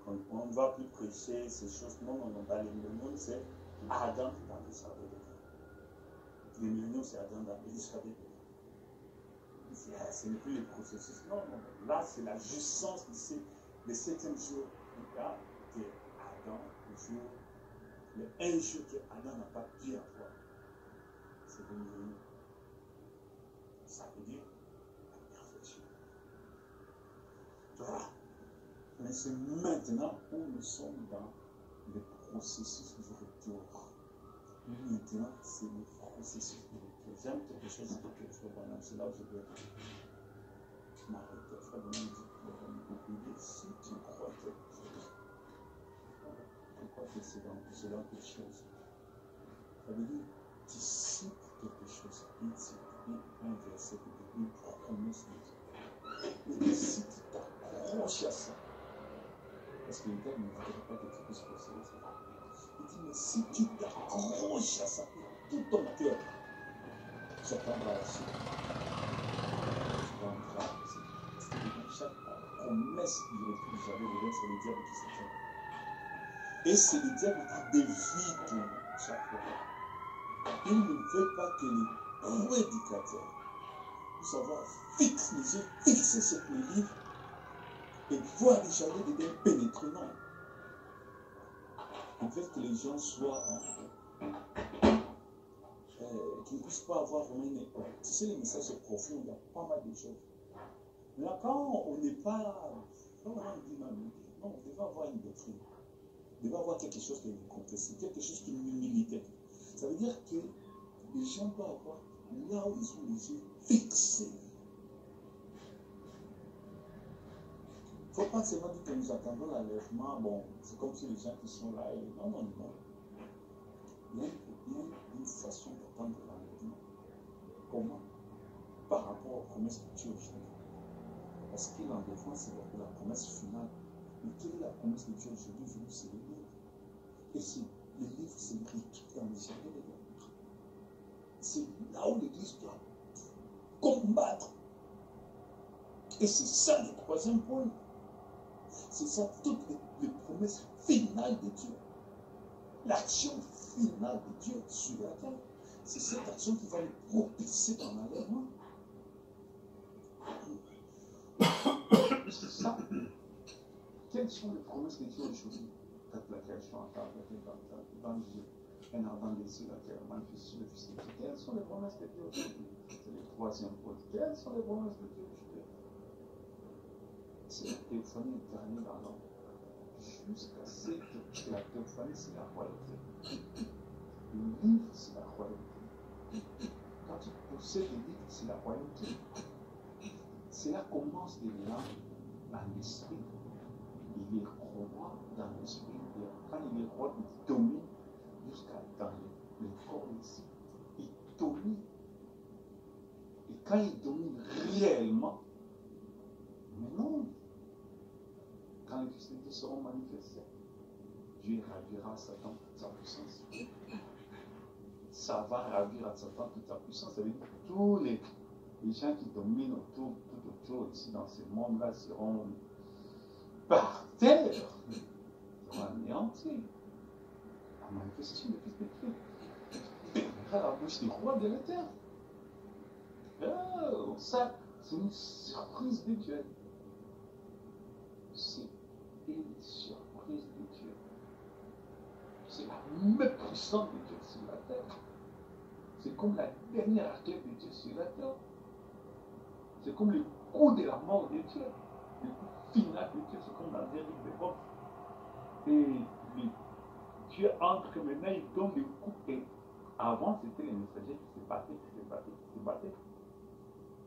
Quand on ne va plus prêcher ces choses, non, dans les milléniums, c'est Adam dans le jardin de Dieu. Les milléniums, c'est Adam dans le jardin de Dieu. Ce n'est plus le processus. Non. Là, c'est la jouissance du 7e jour. Là, que Adam, un jour que Adam n'a pas pu avoir. C'est le millénium. Ça veut dire la perfection. Voilà. Mais c'est maintenant où nous sommes dans le processus du retour. Maintenant, c'est le processus du retour. J'aime quelque chose que Frère Branham, c'est là où je veux m'arrêter. Frère Branham dit, si tu crois quelque chose, tu crois que c'est dans quelque chose. Ça veut dire, tu cites quelque chose, un verset, une promesse de Dieu. Et si tu t'accroches à ça, parce que le terme ne voudrait pas que tu puisses posséder ça. Il dit, mais si tu t'accroches à ça, tout ton cœur, ça prendra la suite. Parce que chaque promesse que j'avais déjà, c'est le diable qui se tient. Et c'est le diable qui dévie tout chaque fois. Il ne veut pas que les prédicateurs puissent avoir fixé les yeux, fixés sur le livre, et voir les jalons deviennent pénétrés. Non. Il veut que les gens soient qu'ils ne puissent pas avoir vraiment une... Tu sais, les messages profonds, il y a pas mal de choses. Mais là, quand on n'est pas... Comment on dit même? Non, on devait avoir une doctrine. On devait avoir quelque chose de compressé, quelque chose qui nous militait. Ça veut dire que les gens doivent avoir là où ils ont les yeux fixés. Il ne faut pas seulement dire que nous attendons l'enlèvement. Bon, c'est comme si les gens qui sont là... Non. Il y a une façon d'attendre l'enlèvement. Comment? Par rapport aux promesses de Dieu aujourd'hui. Parce que l'enlèvement, c'est la promesse finale. Mais quelle est la promesse de Dieu aujourd'hui? C'est le livre. Et le livre, c'est l'équipe dans les jardins de Dieu. C'est là où l'Église doit combattre. Et c'est ça le troisième point. C'est ça toutes les promesses finales de Dieu. L'action finale de Dieu sur la terre. C'est cette action qui va nous propulser dans l'enlèvement. C'est ça. Quelles sont les promesses de Dieu aujourd'hui? Quand la création a été dans Dieu, un ardent désir la terre, manifestation de Fils de Dieu. Quelles sont les promesses de Dieu aujourd'hui? C'est le troisième point. Quelles sont les promesses de Dieu aujourd'hui? C'est la théophanie éternelle dans l'homme. Jusqu'à ce que la théophanie, c'est la royauté. Le livre, c'est la royauté. Quand tu possèdes le livre, c'est la royauté. cela commence de là dans l'esprit. Il est roi dans l'esprit. Quand il est roi, il domine jusqu'à dans le corps ici. Il domine. Et quand il domine réellement, mais non, quand les fils de Dieu seront manifestés, Dieu ravira Satan toute sa puissance. Ça va ravir à Satan toute sa puissance. Ça veut dire que tous les gens qui dominent tout autour ici dans ce monde-là seront par terre, seront anéantis. La manifestation du Fils de Dieu déclarera la bouche du roi de la terre. Oh, ça, c'est une surprise de Dieu. C'est une surprise de Dieu. C'est la main puissante de Dieu sur la terre. C'est comme la dernière athlète de Dieu sur la terre. C'est comme le coup de la mort de Dieu. Le coup final de Dieu, c'est comme dans les livres de boxe. Et Dieu entre maintenant, il donne le coup. Et avant, c'était les messagers qui se battaient.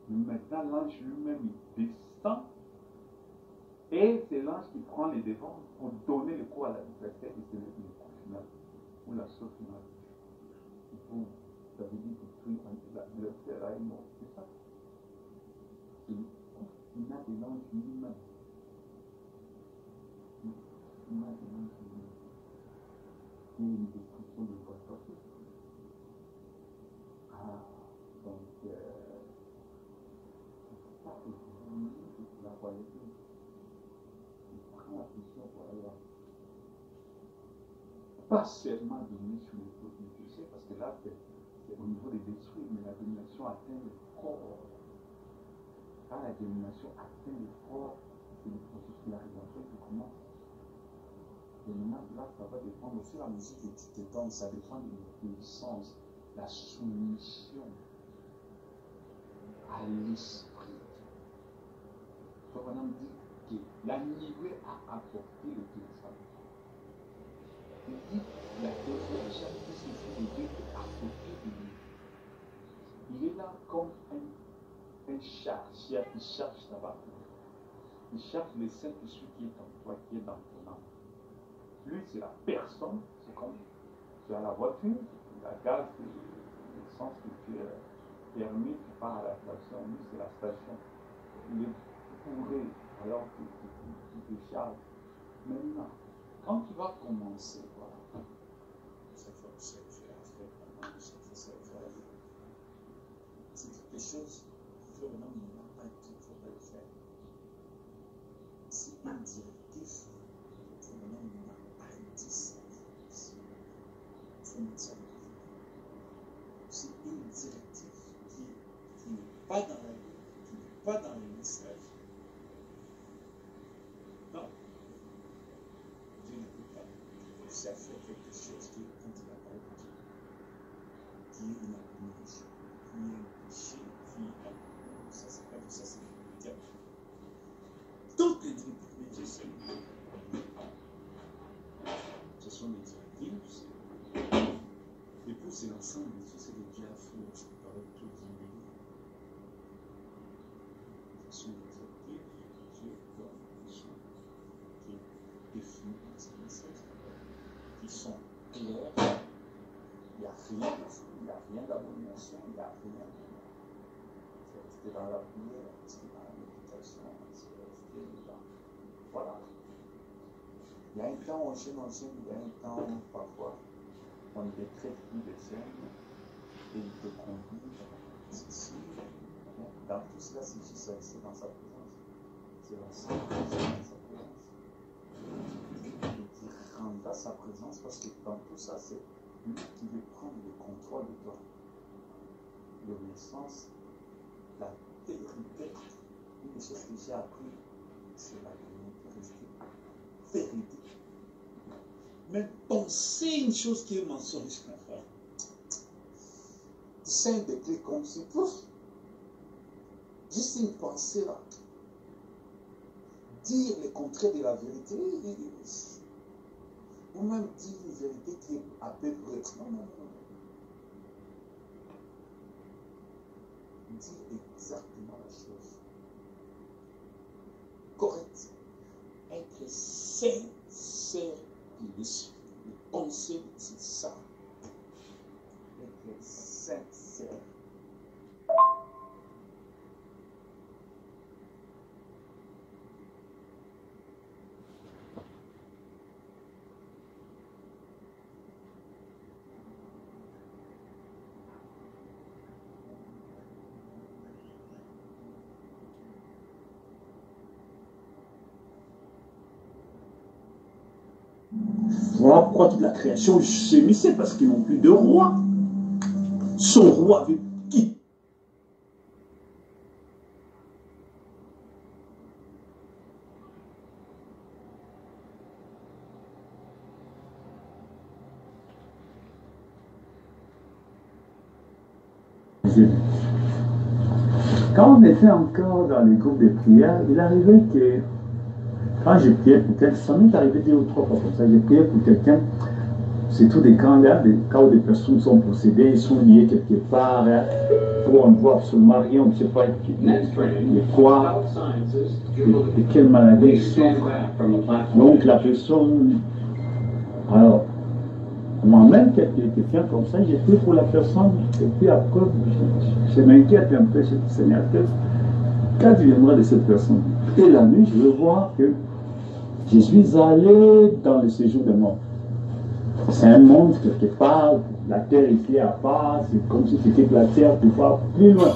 Mais maintenant, l'ange lui-même, il descend. Et c'est l'ange qui prend les devants pour donner le coup à l'adversaire. Et c'est le coup final. Ou la chose finale. Ça veut dire que l'adversaire est mort. C'est ça. C'est le coup final de l'ange lui-même. Il y a une destruction de votre vie. Donc, ça c'est la qualité. Il prend attention pour aller là. Pas seulement dominer sur les péchés, parce que là, c'est au niveau des détruits, mais la domination atteint le corps. Quand la domination atteint le corps, c'est le processus de la rédemption qui commence. Et maintenant, là, ça va dépendre au fur et à mesure que tu t'étends, ça dépend de la puissance, la soumission à l'esprit. Il faut vraiment dire que l'anniversaire a apporté le téléphone. Il dit la théorie de chaque Fils de Dieu est à côté de lui. Il est là comme un chercheur qui cherche là-bas. Il cherche le Saint-Esprit qui est en toi, qui est dans ton âme. Lui, c'est la personne, c'est comme tu as la voiture, la gaz, l'essence que tu es permis, tu pars à la station, lui, c'est la station. Il est bourré alors que tu te charges. Maintenant, quand tu vas commencer, voilà, c'est quelque chose qui vraiment ne va pas être, il ne faut pas le faire. C'est une directive. C'est une directive qui n'est pas dans la vie, qui n'est pas dans le message. Non. Dieu ne peut pas chercher quelque chose qui est contre la parole de Dieu, qui est une abomination, qui est un péché, qui est ça c'est pas tout ça, c'est le diable. Toutes les directives de Dieu, ce sont les directives. Et puis c'est l'ensemble de tout ce que Dieu a fait avec tous les individus. Ce sont les directives que Dieu donne, qui définissent dans ses messages, qui sont claires. Il n'y a rien d'abomination, il n'y a rien. C'est resté dans la prière, c'est dans la méditation, c'est resté dans. Voilà. Il y a un temps où on gêne, il y a un temps où parfois on ne traite plus des scènes et il te conduit ici. Dans tout cela, c'est juste rester dans sa présence. C'est la seule présence dans sa présence. Et qui rendra sa présence parce que dans tout ça, c'est lui qui veut prendre le contrôle de toi. L'obéissance, la vérité. Une des choses que j'ai appris, c'est la vérité. Vérité. Même penser une chose qui est mensonge. C'est un déclic comme si, pouf, juste une pensée là. Dire le contraire de la vérité, ou même dire une vérité qui est à peu près. Non. Dire exactement la chose. correct. Être sincère, il est le conseil, c'est ça. Être sincère. Voilà pourquoi toute la création gémissait, parce qu'ils n'ont plus de roi. Son roi avec qui? Quand on était encore dans les groupes de prière, il arrivait que quand j'ai prié pour quelqu'un, ça m'est arrivé 2 ou 3 fois comme ça, j'ai prié pour quelqu'un, c'est tout des cas là, des cas où des personnes sont possédées, ils sont liés quelque part, hein, où on ne voit absolument rien, on ne sait pas de quoi, de quelle maladie ils souffrent. Donc la personne, alors, on m'emmène quelqu'un comme ça, j'ai prié pour la personne, et puis après, je m'inquiète un peu, je dis, Seigneur, quand tu viendras de cette personne? Et la nuit, je veux voir que je suis allé dans le séjour des morts. C'est un monde quelque part, la terre ici à part, c'est comme si tu quittes la terre, tu vas plus loin.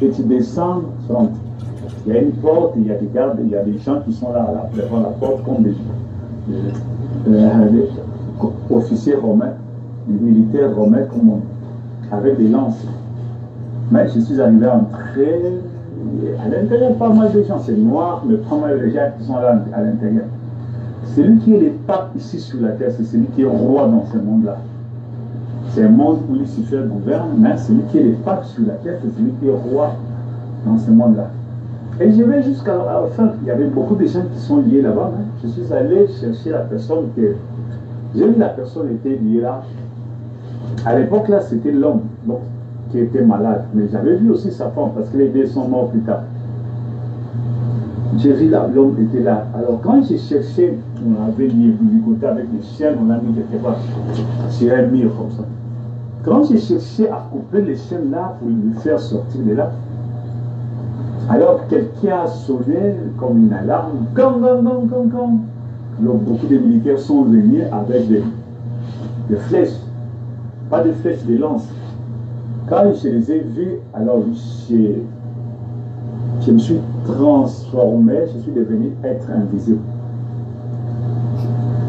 Et tu descends, tu rentres. Il y a une porte, il y a des gardes, il y a des gens qui sont là devant la porte comme des officiers romains, des militaires romains avec des lances. Mais je suis arrivé à entrer, à l'intérieur, pas mal de gens, c'est noir, mais pas mal de gens qui sont là à l'intérieur. Celui qui est le pape ici sur la terre, c'est celui qui est roi dans ce monde-là. C'est un monde où Lucifer gouverne, mais celui qui est le pape sur la terre, c'est celui qui est roi dans ce monde-là. Et je vais jusqu'à la fin, il y avait beaucoup de gens qui sont liés là-bas. Hein. Je suis allé chercher la personne que... J'ai vu la personne était liée là. À l'époque là, c'était l'homme qui était malade. Mais j'avais vu aussi sa femme, parce que les deux sont morts plus tard. J'ai vu là, l'homme était là. Alors quand j'ai cherché, on avait ligoté avec des chaînes, on a mis quelque part sur un mur comme ça. Quand j'ai cherché à couper les chaînes là pour lui faire sortir de là, alors quelqu'un a sonné comme une alarme, gang. Alors beaucoup de militaires sont venus avec des flèches, pas de flèches, des lances. Quand je les ai vus, alors je me suis transformé, je suis devenu être invisible.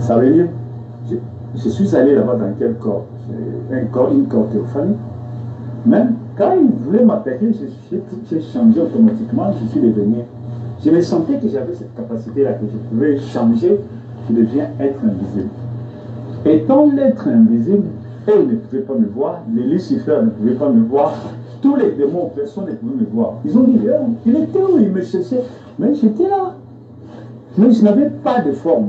Ça veut dire, je suis allé là-bas dans quel corps? Une corps théophanique. Même quand il voulait m'attaquer, j'ai changé automatiquement, je suis devenu. Je me sentais que j'avais cette capacité-là, que je pouvais changer, je deviens être invisible. Étant l'être invisible, eux ne pouvaient pas me voir, les Lucifer ne pouvaient pas me voir, tous les démons, personne ne pouvait me voir. Ils ont dit, il était où? Il me cherchait. Mais j'étais là. Mais je n'avais pas de forme.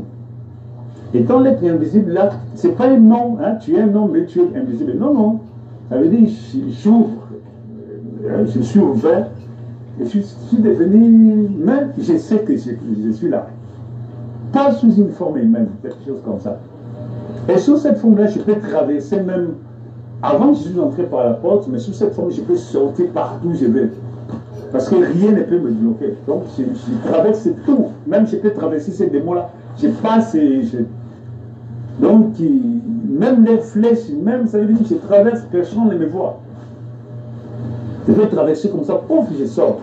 Étant l'être invisible là, ce n'est pas un nom, hein, tu es un homme, mais tu es invisible. Non, non. Ça veut dire, j'ouvre, je suis ouvert, et je suis devenu, même je sais que je suis là. Pas sous une forme humaine, quelque chose comme ça. Et sous cette forme-là, je peux traverser même. Avant, je suis entré par la porte, mais sous cette forme, je peux sortir partout où je veux. Parce que rien ne peut me bloquer. Donc, je traverse tout. Même je peux traverser ces démons-là. Je passe et je... Donc, même les flèches, même, ça veut dire que je traverse, personne ne me voit. Je vais traverser comme ça, pouf, je sors.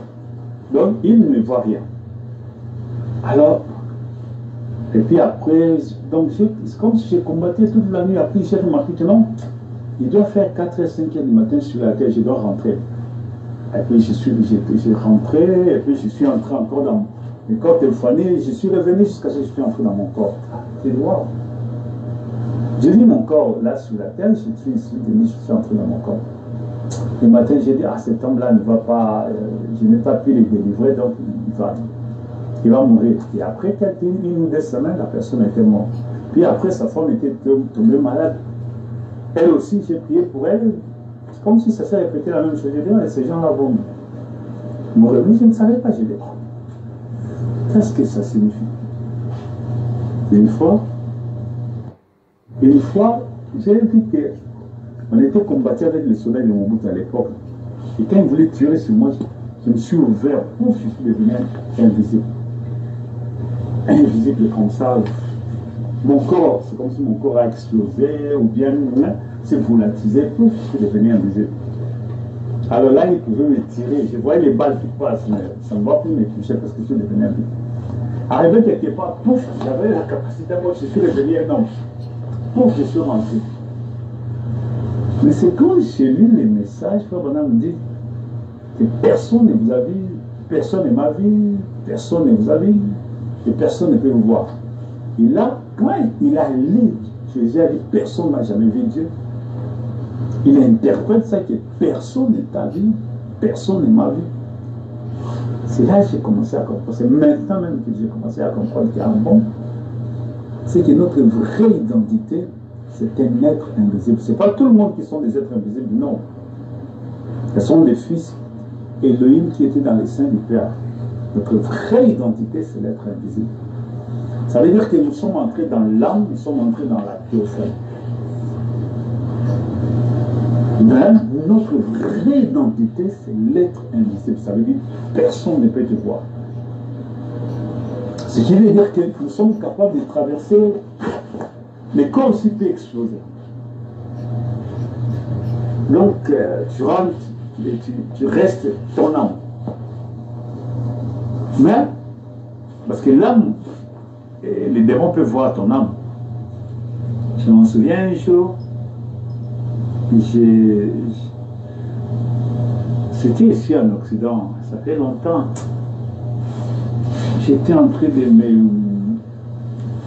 Donc, il ne voit rien. Alors, et puis après, donc c'est comme si j'ai combattu toute la nuit. Après, j'ai remarqué que non, il doit faire 4 et 5 heures du matin sur la terre, je dois rentrer. Et puis j'ai rentré, et puis je suis entré encore dans le corps téléphoné, je suis revenu jusqu'à ce que je suis entré dans mon corps. C'est noir. J'ai vu mon corps là sur la terre, je suis entré dans mon corps. Le matin, j'ai dit, ah, cet homme-là ne va pas, je n'ai pas pu le délivrer, donc il va mourir. Et après une ou 2 semaines, la personne était morte. Puis après, sa femme était tombée malade. Elle aussi, j'ai prié pour elle. C'est comme si ça s'est répété la même chose. J'ai dit, ces gens-là vont mourir. Mais je ne savais pas, j'ai dit. Qu'est-ce que ça signifie? Une fois, j'ai dit qu'on était combattu avec le soleil de Mobutu à l'époque. Et quand il voulait tirer sur moi, je me suis ouvert. Pouf, je suis devenu invisible. Invisible comme ça. Mon corps, c'est comme si mon corps a explosé ou bien s'est volatilisé. Pouf, je suis devenu invisible. Alors là, il pouvait me tirer. Je voyais les balles qui passent, mais ça ne va plus me toucher parce que je suis devenu invisible. Arrivé quelque part, pouf, j'avais la capacité, moi, je suis devenu un homme. Pouf, je suis rentré. Mais c'est quand j'ai lu les messages, Frère Branham me dit que personne ne vous a vu, personne ne m'a vu, personne ne vous a vu, et personne ne peut vous voir. Et là, quand il a lu, Jésus a dit personne n'a jamais vu Dieu. Il interprète ça que personne ne t'a vu, personne ne m'a vu. C'est là que j'ai commencé à comprendre. C'est maintenant même que j'ai commencé à comprendre qu'il y a un bon. C'est que notre vraie identité, c'est un être invisible. Ce n'est pas tout le monde qui sont des êtres invisibles, non. Ce sont des fils Elohim qui étaient dans les seins du Père. Notre vraie identité, c'est l'être invisible. Ça veut dire que nous sommes entrés dans l'âme, nous sommes entrés dans la théophanie. Mais notre vraie identité, c'est l'être invisible. Ça veut dire que personne ne peut te voir. Ce qui veut dire que nous sommes capables de traverser. Le corps aussi peut exploser. Donc, tu rentres et tu restes ton âme. Mais, parce que l'âme, les démons peuvent voir ton âme. Je m'en souviens un jour, c'était ici en Occident, ça fait longtemps. J'étais en train de me...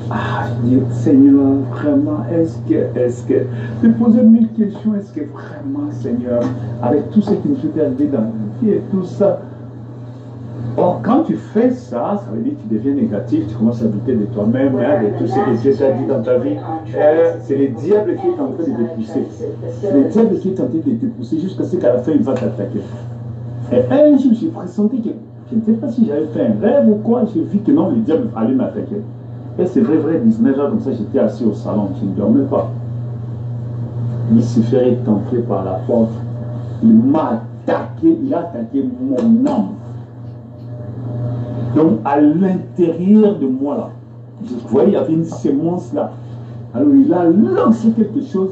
je dis, Seigneur, vraiment, est-ce que... Je me posais mille questions, est-ce que vraiment, Seigneur, avec tout ce qui nous est arrivé dans la vie et tout ça... Or, quand tu fais ça, ça veut dire que tu deviens négatif, tu commences à douter de toi-même, de tout ce que Dieu t'a dit dans ta vie. C'est le diable qui est en train de te pousser. C'est le diable qui est en train de te pousser jusqu'à ce qu'à la fin, il va t'attaquer. Et un jour, j'ai pressenti que, je ne sais pas si j'avais fait un rêve ou quoi, j'ai vu que non, le diable allait m'attaquer. Et c'est vrai, 19 heures comme ça, j'étais assis au salon, je ne dormais pas. Il suffirait d'entrer par la porte. Il m'a attaqué, il a attaqué mon âme. Donc, à l'intérieur de moi, là, je voyais, il y avait une sémence là. Alors, il a lancé quelque chose.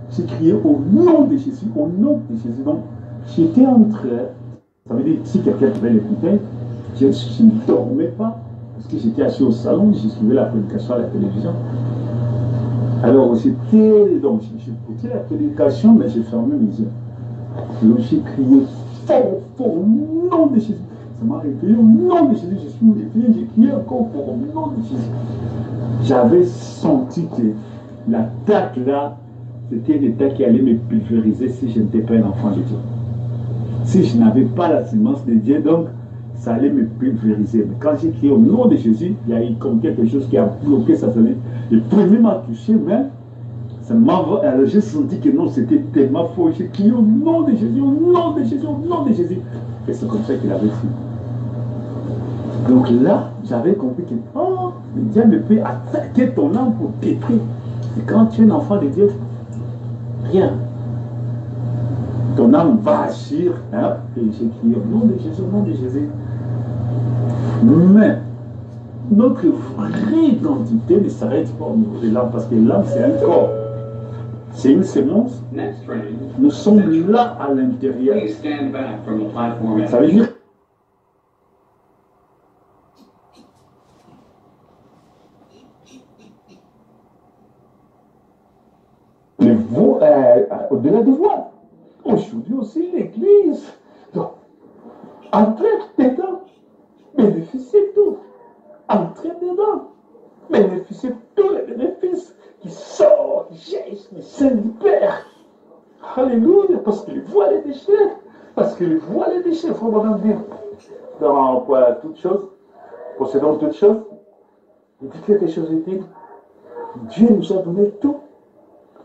J'ai crié au nom de Jésus, au nom de Jésus. Donc, j'étais en train, ça veut dire, si quelqu'un pouvait l'écouter, je ne dormais pas, parce que j'étais assis au salon, j'ai suivi la prédication à la télévision. Alors, donc, j'ai écouté la prédication, mais j'ai fermé mes yeux. Donc, j'ai crié fort, fort, au nom de Jésus. Ça m'a réveillé au nom de Jésus. Je suis réveillé, j'ai crié encore pour au nom de Jésus. J'avais senti que l'attaque là, c'était une attaque qui allait me pulvériser si je n'étais pas un enfant de Dieu. Si je n'avais pas la sémence de Dieu, donc ça allait me pulvériser. Mais quand j'ai crié au nom de Jésus, il y a eu comme quelque chose qui a bloqué ça. Le premier m'a touché, mais ça m'a. Alors j'ai senti que non, c'était tellement fort. J'ai crié au nom de Jésus, au nom de Jésus, au nom de Jésus. Et c'est comme ça qu'il avait fini. Donc là, j'avais compris que oh, le diable peut attaquer ton âme pour détruire. Et quand tu es un enfant de Dieu, rien. Ton âme va agir. Hein? Et j'ai crié au nom de Jésus, au nom de Jésus. Mais notre vraie identité ne s'arrête pas au niveau de l'âme, parce que l'âme, c'est un corps. C'est une sémence. Nous sommes là à l'intérieur. Ça veut dire au-delà de voix. Aujourd'hui aussi, l'Église. Donc, entrez dedans, bénéficiez tout. Entrez dedans, bénéficiez tous les bénéfices qui sortent, jaillissent du sein du Père. Alléluia, parce qu'il voit les déchets. Parce qu'il voit les déchets, il faut vraiment dire. Dans quoi, toutes choses, possédons toutes choses. Il dit quelque chose, il dit, Dieu nous a donné tout,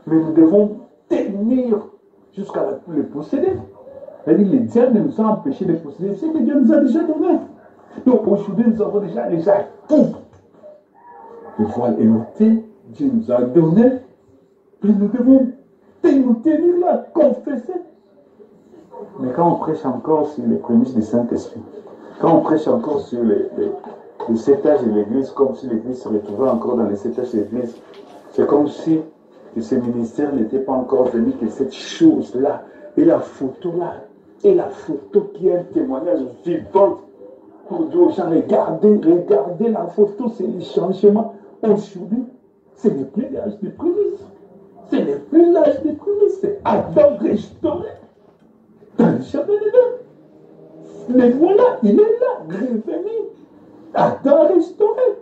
mais nous devons tenir jusqu'à le posséder. C'est-à-dire, le diable nous a empêché de posséder ce que Dieu nous a déjà donné. Donc aujourd'hui, nous avons déjà tout. Le voile est ôté, Dieu nous a donné, et nous devons nous tenir là, confesser. Mais quand on prêche encore sur les prémices du Saint-Esprit, quand on prêche encore sur les 7 âges de l'Église, comme si l'Église se retrouvait encore dans les 7 âges de l'Église, c'est comme si ce ministère n'était pas encore venu, que cette chose-là, et la photo-là, et la photo qui est un témoignage vivant pour dire aux gens, regardez la photo, c'est le changement. Aujourd'hui, ce n'est plus l'âge des prémices. Ce n'est plus l'âge des prémices, c'est Adam restauré dans le jardin d'Éden. Mais voilà, il est là, revenu. Adam restauré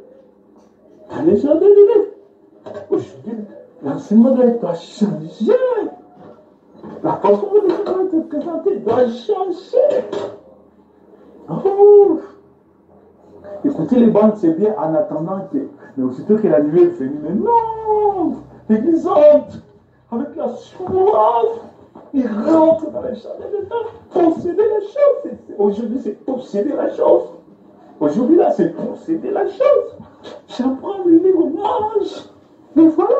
dans le jardin d'Éden. Aujourd'hui, l'enseignement doit changer. La façon dont il doit être présenté doit changer. Oh. Écoutez les bandes, c'est bien en attendant que. Mais aussitôt que la nuit est venue, mais non! L'église entre avec la soif. Il rentre dans les jardins de Dieu, posséder la chose. Aujourd'hui, c'est posséder la chose. Aujourd'hui, là, c'est posséder la chose. J'apprends le livre, mange. Mais voilà,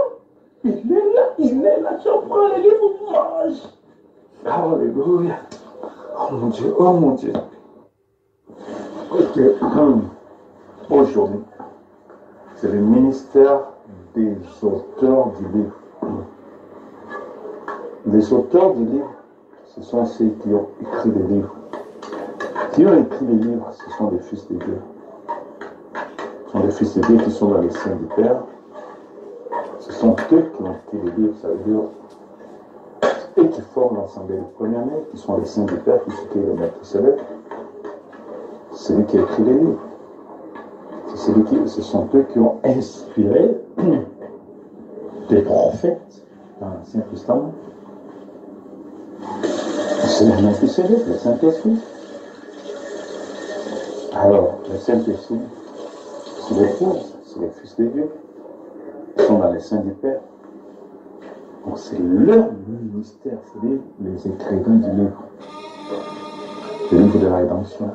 il est là, j'apprends le livre, mange. Alléluia. Oh mon Dieu, oh mon Dieu. Ok, aujourd'hui, c'est le ministère des auteurs du livre. Les auteurs du livre, ce sont ceux qui ont écrit les livres. Qui ont écrit les livres, ce sont des fils de Dieu. Ce sont des fils de Dieu qui sont dans les seins du Père. Ce sont eux qui ont écrit les livres, ça veut dire, et qui forment l'assemblée de première-mère, qui sont les saints du Père, qui sont le maître céleste. C'est lui qui a écrit les livres. Ce sont eux qui ont inspiré des prophètes dans l'Ancien Testament. C'est le maître céleste, le Saint-Esprit. Alors, le Saint-Esprit, c'est l'épouse, c'est les fils de Dieu. Ils sont dans les seins du Père. Donc c'est leur ministère, c'est les écrivains du livre. Le livre de la rédemption.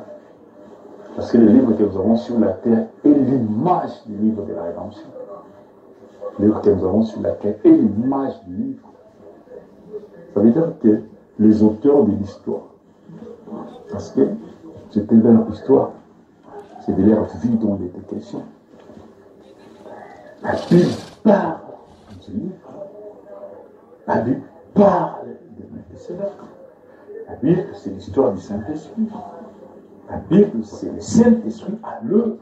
Parce que le livre que nous avons sur la terre est l'image du livre de la rédemption. Le livre que nous avons sur la terre est l'image du livre. Ça veut dire que les auteurs de l'histoire, parce que c'était leur histoire, c'est de leur vie dont il était question. La Bible parle du livre. La Bible parle de Melchizedek. La Bible, c'est l'histoire du Saint-Esprit. La Bible, c'est le Saint-Esprit à l'œuvre.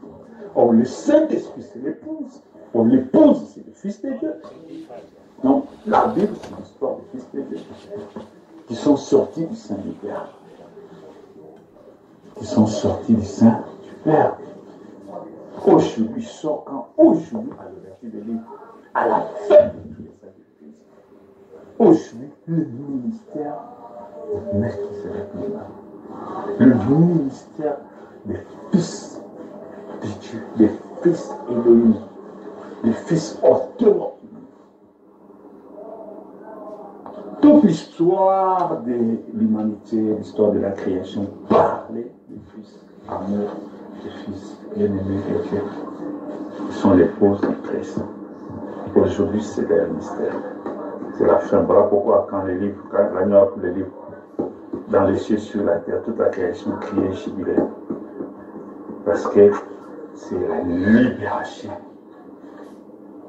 Or, le Saint-Esprit, c'est l'épouse. Or, l'épouse, c'est le Fils de Dieu. Donc, la Bible, c'est l'histoire des Fils de Dieu qui sont sortis du sein du Père. Qui sont sortis du sein du Père. Aujourd'hui sort quand? Aujourd'hui, à l'ouverture des livres, à la fin de tous les sacrifices. Aujourd'hui, le ministère de Melchizedek, le ministère des fils de Dieu, des fils Élohim, des fils auteurs. Toute l'histoire de l'humanité, l'histoire de la création, parlait des fils amour, des fils bien-aimés de Dieu. Ils sont l'épouse de Christ. Aujourd'hui, c'est leur mystère. C'est la fin. Voilà pourquoi quand les livres, quand la nuit après les livres, dans les cieux, sur la terre, toute la création criait jubilait. Parce que c'est la libération.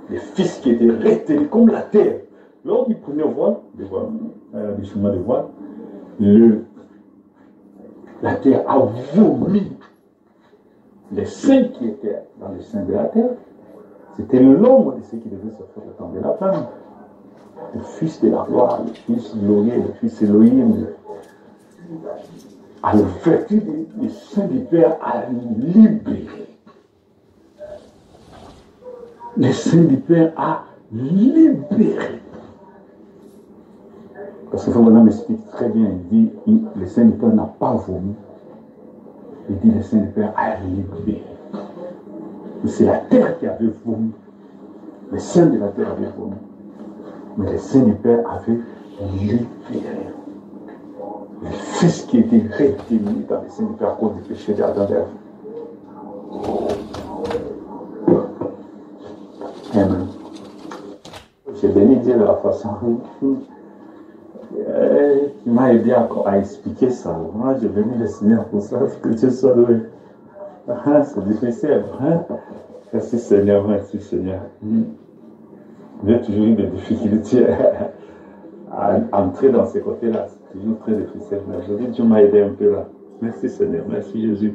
Les fils qui étaient retenus comme la terre. Lors du premier voile, du chemin de voile, la terre a vomi les saints qui étaient dans le sein de la terre. C'était l'ombre de ceux qui devaient se faire le temps de la femme. Le fils de la gloire, le fils glorieux, le fils Elohim, à l'ouverture du sein du Père, à libérer. Le sein du Père a libéré. Parce que Fabana m'explique très bien, il dit, le sein du Père n'a pas vomi. Il dit, le sein du Père a libéré. C'est la terre qui avait vomi. Le sein de la terre avait vomi. Mais le sein du Père avait libéré. Le fils qui était retenu dans le sein du Père à cause du péché d'Adam et Ève. Amen. J'ai béni Dieu de la façon qui m'a aidé à expliquer ça. Moi, je bénis le Seigneur pour ça, que Dieu soit loué. C'est difficile. Merci Seigneur, merci Seigneur. J'ai toujours eu des difficultés à entrer dans ces côtés-là. C'est toujours très difficile. Mais je dis, Dieu m'a aidé un peu là. Merci Seigneur, merci Jésus.